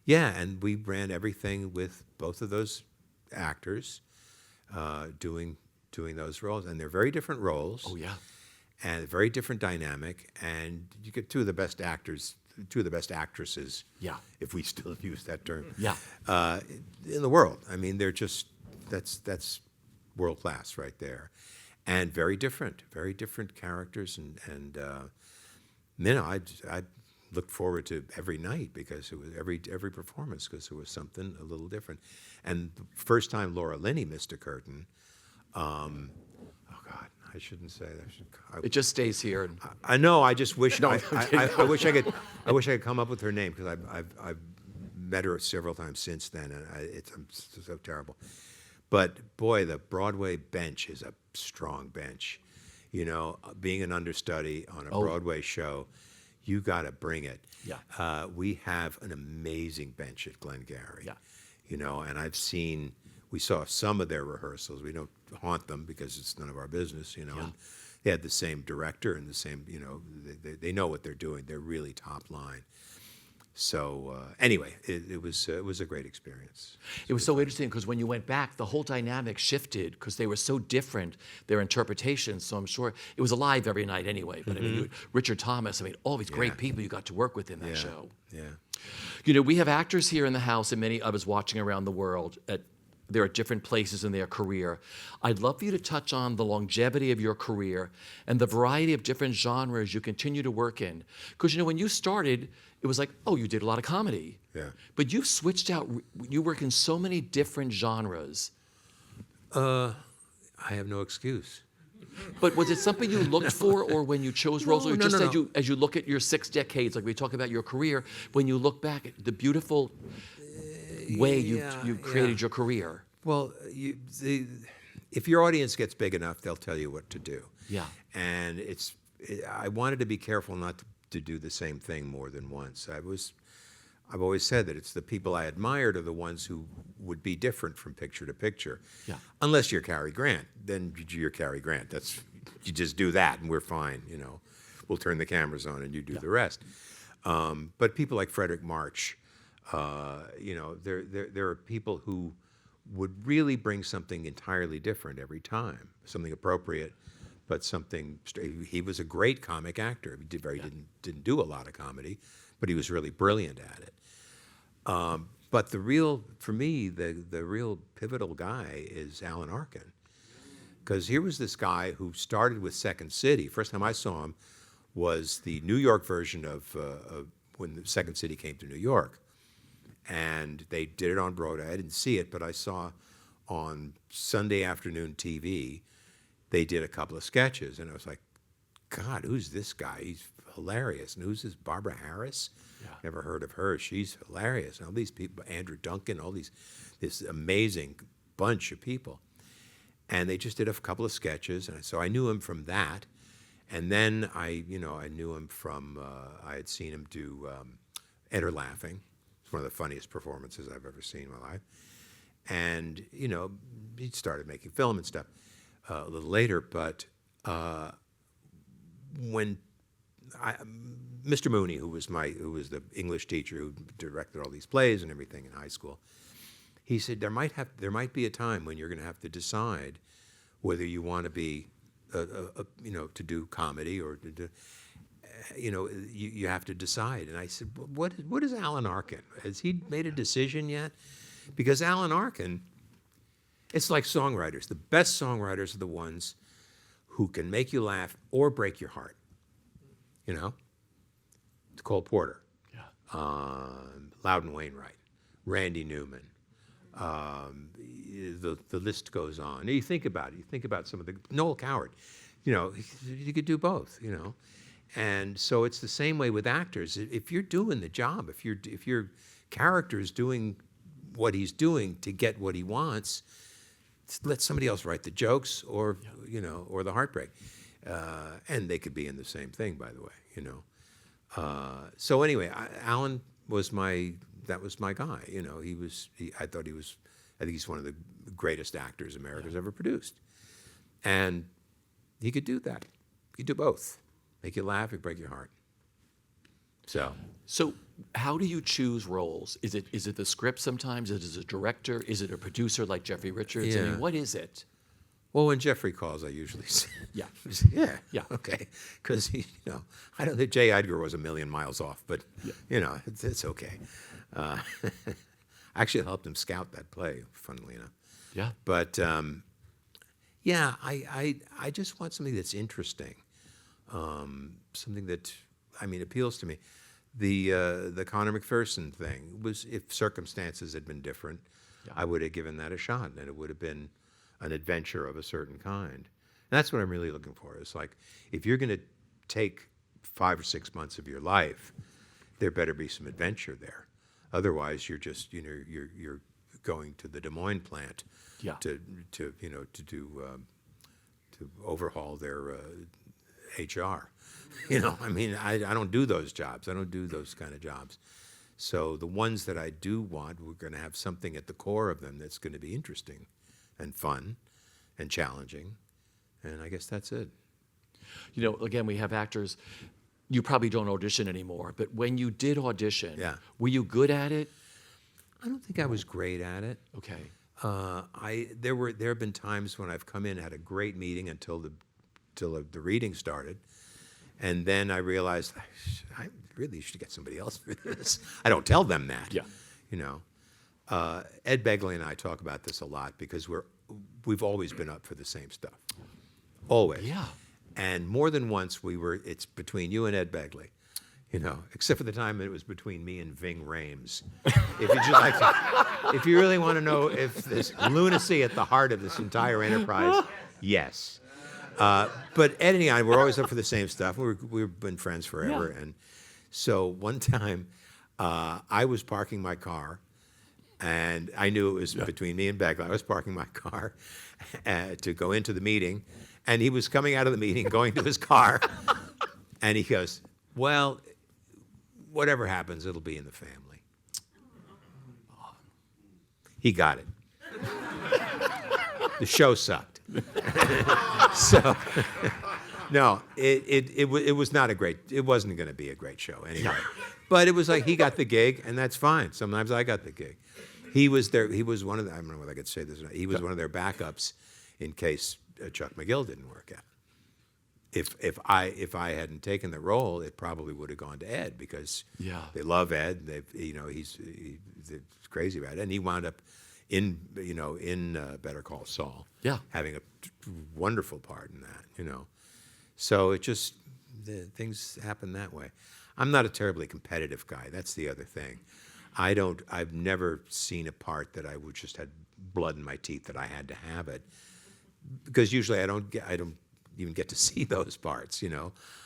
and we ran everything with both of those actors doing those roles. And they're very different roles. Oh, yeah. And very different dynamic. And you get two of the best actresses, Yeah. if we still use that term, Yeah. in the world. I mean, they're just, that's world class right there. And very different characters. And I looked forward to every night because it was every performance because it was something a little different. And the first time Laura Linney missed a curtain, I shouldn't say that. It just stays here. I know. I just wish. I wish I could come up with her name because I've met her several times since then, and I'm so terrible. But boy, the Broadway bench is a strong bench. Being an understudy on a Broadway show, you got to bring it. Yeah. We have an amazing bench at Glengarry. Yeah. And we saw some of their rehearsals. We don't haunt them because it's none of our business, Yeah. And they had the same director and the same, they know what they're doing. They're really top line. So anyway, it was a great experience. It was so interesting because when you went back, the whole dynamic shifted because they were so different, their interpretations. So I'm sure it was alive every night anyway. But I mean, Richard Thomas, all these great people you got to work with in that show. Yeah. We have actors here in the house and many others watching around the world. They're at different places in their career. I'd love for you to touch on the longevity of your career and the variety of different genres you continue to work in. Because, when you started, it was like, oh, you did a lot of comedy. Yeah. But you've switched out. You work in so many different genres. I have no excuse. But was it something you looked for, or when you chose roles, or just no. as you look at your 6 decades, like we talk about your career, when you look back at the beautiful way you created your career? Well, if your audience gets big enough, they'll tell you what to do. Yeah. And I wanted to be careful not to do the same thing more than once. I've always said that it's the people I admired are the ones who would be different from picture to picture. Yeah. Unless you're Cary Grant, then you're Cary Grant. You just do that and we're fine. We'll turn the cameras on and you do the rest. But people like Frederick March, there are people who would really bring something entirely different every time, something appropriate, but something. He was a great comic actor. He didn't do a lot of comedy, but he was really brilliant at it. But for me, the real pivotal guy is Alan Arkin, because here was this guy who started with Second City. First time I saw him was the New York version of when the Second City came to New York. And they did it on Broadway. I didn't see it, but I saw on Sunday afternoon TV, they did a couple of sketches. And I was like, God, who's this guy? He's hilarious. And who's this Barbara Harris? Yeah. Never heard of her. She's hilarious. And all these people, Andrew Duncan, this amazing bunch of people. And they just did a couple of sketches. And so I knew him from that. And then I knew him from, I had seen him do Enter Laughing. One of the funniest performances I've ever seen in my life. And, he started making film and stuff a little later, but when Mr. Mooney, who was the English teacher who directed all these plays and everything in high school, he said there might be a time when you're going to have to decide whether you want to be to do comedy or to do, you have to decide. And I said, what is Alan Arkin? Has he made a decision yet? Because Alan Arkin, it's like songwriters. The best songwriters are the ones who can make you laugh or break your heart. Cole Porter, Loudon Wainwright, Randy Newman. The list goes on. You think about it. You think about some of the Noel Coward. You could do both. And so it's the same way with actors. If you're doing the job, if your character is doing what he's doing to get what he wants, let somebody else write the jokes or or the heartbreak. And they could be in the same thing, by the way. So anyway, Alan was my guy. I think he's one of the greatest actors America's ever produced, and he could do that. He could do both. Make you laugh, or break your heart. So how do you choose roles? Is it the script sometimes? Is it a director? Is it a producer like Jeffrey Richards? Yeah. I mean, what is it? Well, when Jeffrey calls, I usually say, Yeah. Okay, because I don't think J. Edgar was a million miles off, but it's okay. I actually helped him scout that play, funnily enough. Yeah. But I just want something that's interesting. Something that, appeals to me. The Connor McPherson thing was, if circumstances had been different, I would have given that a shot, and it would have been an adventure of a certain kind. And that's what I'm really looking for. It's like, if you're going to take 5 or 6 months of your life, there better be some adventure there. Otherwise, you're just, you're going to the Des Moines plant to overhaul their HR. I don't do those jobs. I don't do those kind of jobs. So the ones that I do want, we're going to have something at the core of them that's going to be interesting and fun and challenging. And I guess that's it. Again, we have actors. You probably don't audition anymore, but when you did audition, were you good at it? I don't think I was great at it. Okay. There have been times when I've come in, had a great meeting until the reading started, and then I realized I really should get somebody else for this. I don't tell them that. Ed Begley and I talk about this a lot because we've always been up for the same stuff, always. Yeah. And more than once it's between you and Ed Begley, except for the time it was between me and Ving Rhames. If you really want to know if there's lunacy at the heart of this entire enterprise, yes. But Ed and I were always up for the same stuff. We've been friends forever. And so one time I was parking my car, and I knew it was between me and Begley. I was parking my car to go into the meeting, and he was coming out of the meeting, going to his car, and he goes, well, whatever happens, it'll be in the family. He got it. The show sucked. So, no, it was not it wasn't going to be a great show anyway. But it was like he got the gig, and that's fine. Sometimes I got the gig. He was there. He was one of the, I don't know whether I could say this or not. He was one of their backups in case Chuck McGill didn't work out. If I hadn't taken the role, it probably would have gone to Ed because they love Ed. He's crazy about it, and he wound up in Better Call Saul. Yeah, having a wonderful part in that. So it just things happen that way. I'm not a terribly competitive guy. That's the other thing. I've never seen a part that I would just had blood in my teeth that I had to have it, because usually I don't even get to see those parts.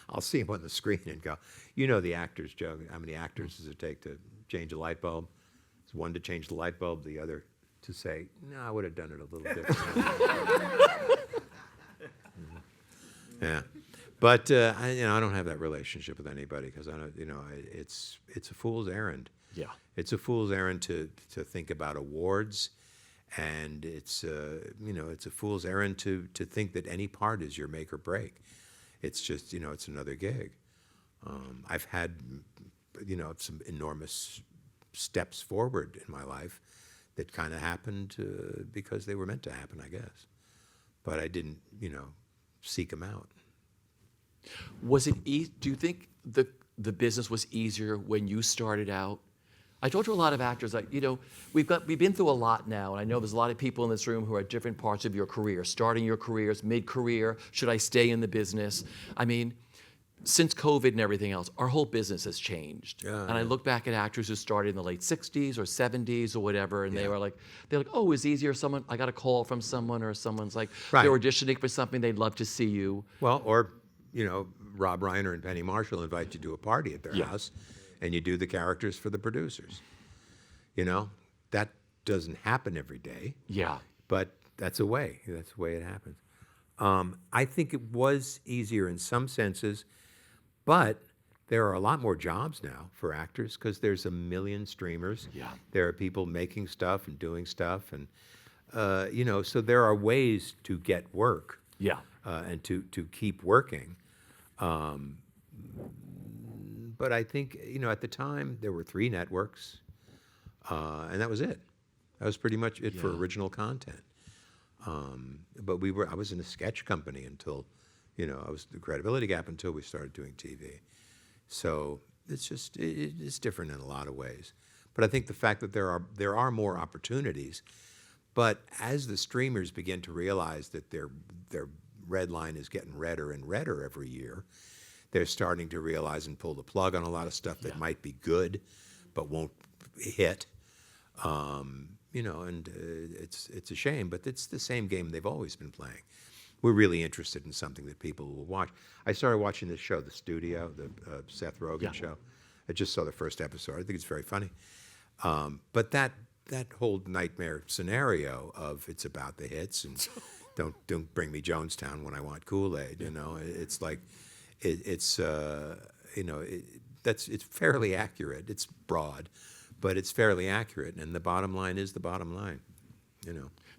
I'll see them on the screen and go, the actor's joke. How many actors does it take to change a light bulb? It's one to change the light bulb, the other to say, no, I would have done it a little differently. Yeah, but I don't have that relationship with anybody because I don't. It's a fool's errand. Yeah, it's a fool's errand to think about awards, and it's a fool's errand to think that any part is your make or break. It's just it's another gig. I've had some enormous steps forward in my life that kind of happened because they were meant to happen, I guess. But I didn't seek them out. Was it easy? Do you think the business was easier when you started out? I talk to a lot of actors, like, we've been through a lot now, and I know there's a lot of people in this room who are at different parts of your career, starting your careers, mid-career, should I stay in the business? I mean, since COVID and everything else, our whole business has changed. Yeah, and I look back at actors who started in the late 60s or 70s or whatever, and they're like, oh, it was easier. I got a call from someone, or someone's like, they're auditioning for something, they'd love to see you. Well, or, Rob Reiner and Penny Marshall invite you to a party at their house, and you do the characters for the producers. That doesn't happen every day. Yeah. But that's the way it happens. I think it was easier in some senses, but there are a lot more jobs now for actors because there's a million streamers. Yeah. There are people making stuff and doing stuff, and so there are ways to get work. Yeah. And to keep working. But I think at the time there were 3 networks, and that was it. That was pretty much it for original content. But I was in a sketch company until, I was the Credibility Gap until we started doing TV. So it's just it's different in a lot of ways. But I think the fact that there are more opportunities, but as the streamers begin to realize that their red line is getting redder and redder every year, they're starting to realize and pull the plug on a lot of stuff that might be good, but won't hit. And it's a shame, but it's the same game they've always been playing. We're really interested in something that people will watch. I started watching this show, The Studio, the Seth Rogen show. I just saw the first episode. I think it's very funny. But that whole nightmare scenario of it's about the hits and don't bring me Jonestown when I want Kool-Aid. It's like it's fairly accurate. It's broad, but it's fairly accurate, and the bottom line is the bottom line.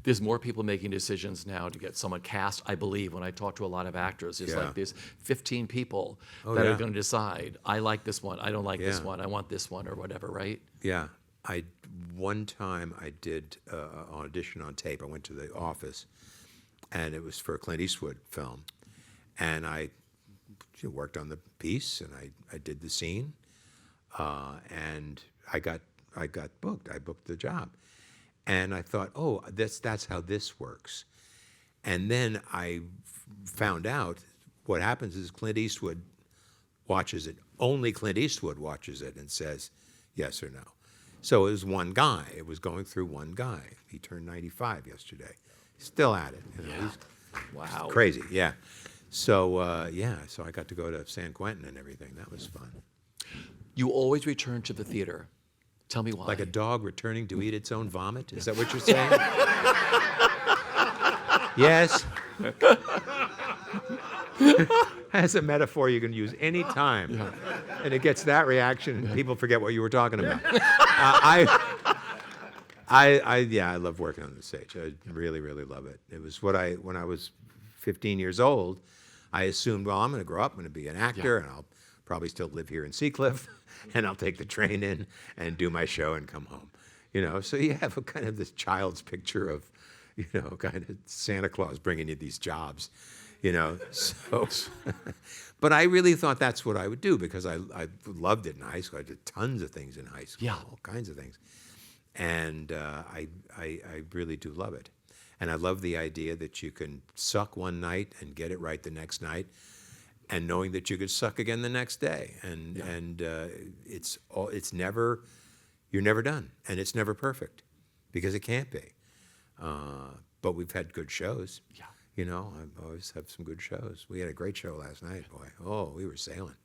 There's more people making decisions now to get someone cast, I believe, when I talk to a lot of actors. It's like there's 15 people that are going to decide, I like this one, I don't like this one, I want this one, or whatever, right? Yeah. One time I did an audition on tape. I went to the office, and it was for a Clint Eastwood film. And I worked on the piece, and I did the scene, and I got booked. I booked the job. And I thought, oh, that's how this works. And then I found out what happens is Clint Eastwood watches it. Only Clint Eastwood watches it and says yes or no. So it was one guy. It was going through one guy. He turned 95 yesterday. Still at it. Wow. It's crazy, yeah. So, so I got to go to San Quentin and everything. That was fun. You always return to the theater. Tell me why. Like a dog returning to eat its own vomit? Is that what you're saying? Yes. That's a metaphor you can use any time. And it gets that reaction, and people forget what you were talking about. I love working on the stage. I really, really love it. It was when I was 15 years old, I assumed, well, I'm going to grow up, I'm going to be an actor, and I'll probably still live here in Seacliff, and I'll take the train in and do my show and come home. You know, so you have a kind of this child's picture of, you know, kind of Santa Claus bringing you these jobs, you know. So, but I really thought that's what I would do because I loved it in high school. I did tons of things in high school, Yeah. all kinds of things, and I really do love it. And I love the idea that you can suck one night and get it right the next night, and knowing that you could suck again the next day. And it's never, you're never done, and it's never perfect, because it can't be. But we've had good shows. Yeah. You know, I always have some good shows. We had a great show last night, boy. Oh, we were sailing.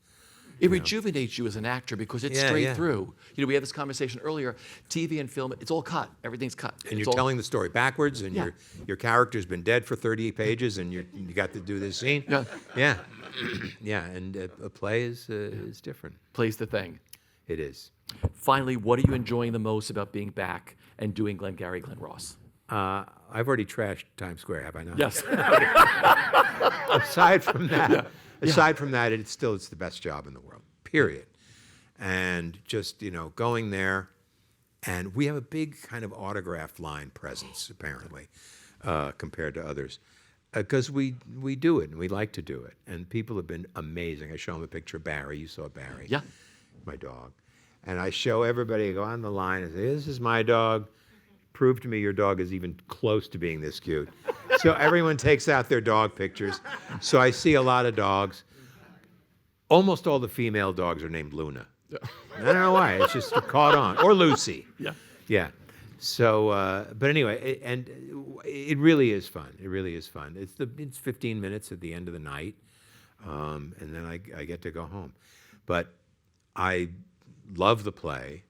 It rejuvenates you as an actor because it's Yeah, straight yeah. through. You know, we had this conversation earlier. TV and film, it's all cut. Everything's cut. And It's you're telling the story backwards, and Yeah. your character's been dead for 30 pages, and you got to do this scene. Yeah. Yeah, yeah. And a play is different. plays the thing. It is. Finally, what are you enjoying the most about being back and doing Glengarry, Glen Ross? I've already trashed Times Square, have I not? Yes. Aside from that, it's the best job in the world. Period. And just, you know, going there, and we have a big kind of autograph line presence apparently, compared to others, because we do it and we like to do it, and people have been amazing. I show them a picture of Barry. You saw Barry. Yeah. My dog. And I show everybody, I go on the line and say, this is my dog. Prove to me your dog is even close to being this cute. So everyone takes out their dog pictures. So I see a lot of dogs. Almost all the female dogs are named Luna. I don't know why. It's just caught on. Or Lucy. Yeah. Yeah. So, but anyway, it really is fun. It really is fun. It's 15 minutes at the end of the night, and then I get to go home. But I love the play.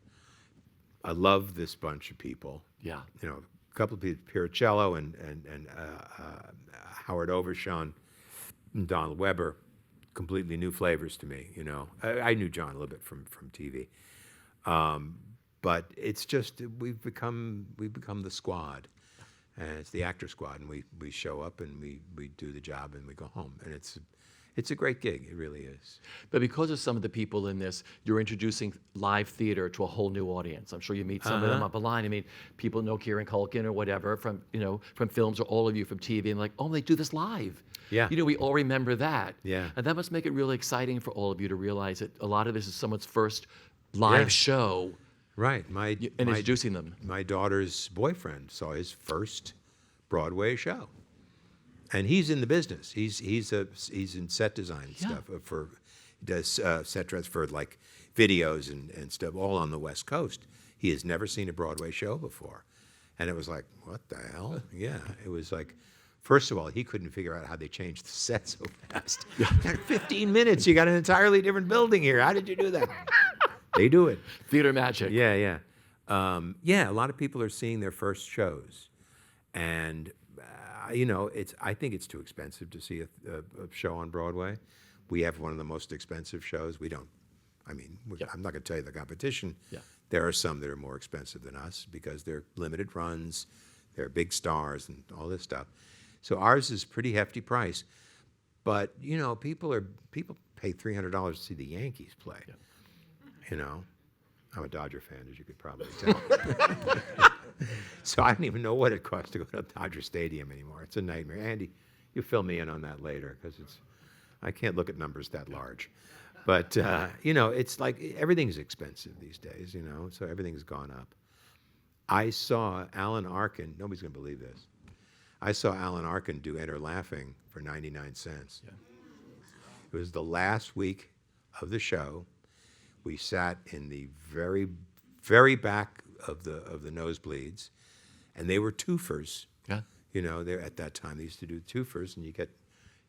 I love this bunch of people. Yeah. You know, a couple of people, Piricello and Howard Overshawn and Donald Webber, completely new flavors to me. You know, I knew John a little bit from TV, but it's just we've become the squad, and it's the actor squad, and we show up and we do the job and we go home, and it's a great gig. It really is. But because of some of the people in this, you're introducing live theater to a whole new audience. I'm sure you meet some of them up the line. I mean, people know Kieran Culkin or whatever from films, or all of you from TV, and like, oh, they do this live. Yeah. You know, we all remember that. Yeah. And that must make it really exciting for all of you to realize that a lot of this is someone's first live show, Right. and introducing them. My daughter's boyfriend saw his first Broadway show, and he's in the business. He's in set design and stuff he does set dress for like videos and stuff, all on the West Coast. He has never seen a Broadway show before, and it was like, what the hell? Yeah, it was like. First of all, he couldn't figure out how they changed the set so fast. 15 minutes, you got an entirely different building here. How did you do that? They do it. Theater magic. Yeah. A lot of people are seeing their first shows, and I think it's too expensive to see a show on Broadway. We have one of the most expensive shows. We don't. I mean, I'm not going to tell you the competition. Yeah. There are some that are more expensive than us because they're limited runs, they're big stars, and all this stuff. So ours is a pretty hefty price, but you know, people pay $300 to see the Yankees play. Yeah. You know, I'm a Dodger fan, as you could probably tell. So I don't even know what it costs to go to Dodger Stadium anymore. It's a nightmare. Andy, you fill me in on that later because I can't look at numbers that large. But it's like everything's expensive these days. You know, so everything's gone up. I saw Alan Arkin. Nobody's going to believe this. I saw Alan Arkin do Enter Laughing for 99 cents. Yeah. It was the last week of the show. We sat in the very, very back of the nosebleeds, and they were twofers. Yeah. You know, at that time they used to do twofers, and you get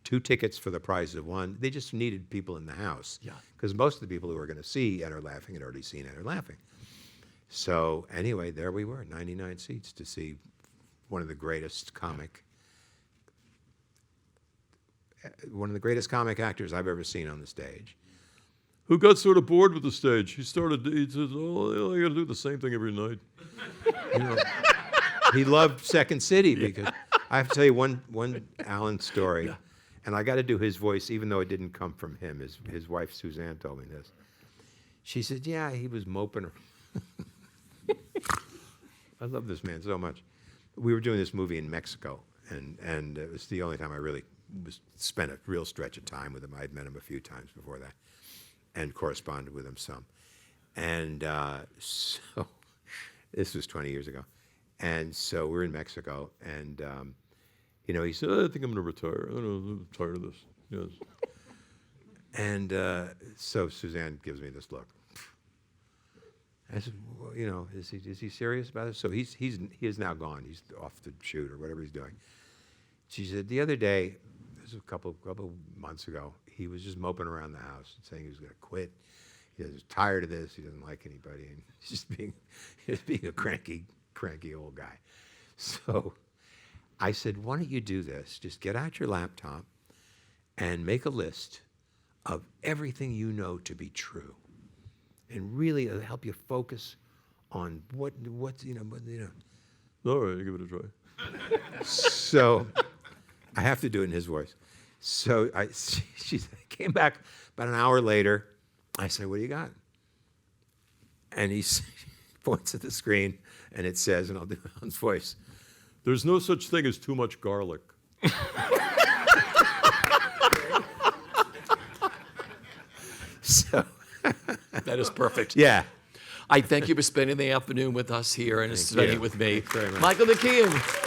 2 tickets for the price of 1. They just needed people in the house. Yeah. Because most of the people who were going to see Enter Laughing had already seen Enter Laughing. So anyway, there we were, 99 seats to see one of the greatest comic actors I've ever seen on the stage. Who got sort of bored with the stage. He said, oh, I got to do the same thing every night. You know, he loved Second City because I have to tell you one Alan story, and I got to do his voice even though it didn't come from him. His wife Suzanne told me this. She said, yeah, he was moping. I love this man so much. We were doing this movie in Mexico, and it was the only time I really spent a real stretch of time with him. I'd met him a few times before that and corresponded with him some. And so this was 20 years ago. And so we're in Mexico, and he said, I think I'm going to retire. I'm tired of this. Yes. And so Suzanne gives me this look. I said, well, is he serious about it? So he is now gone. He's off to shoot or whatever he's doing. She said the other day, this was a couple months ago, he was just moping around the house and saying he was going to quit. He's tired of this. He doesn't like anybody, and he's just being a cranky old guy. So I said, why don't you do this? Just get out your laptop and make a list of everything you know to be true. And really it'll help you focus on what's. All right, give it a try. So I have to do it in his voice. So she came back about an hour later. I said, what do you got? And he points at the screen, and it says, and I'll do it on his voice, there's no such thing as too much garlic. So That is perfect. yeah. I thank you for spending the afternoon with us here and spending it with me. Thanks very much. Michael McKean.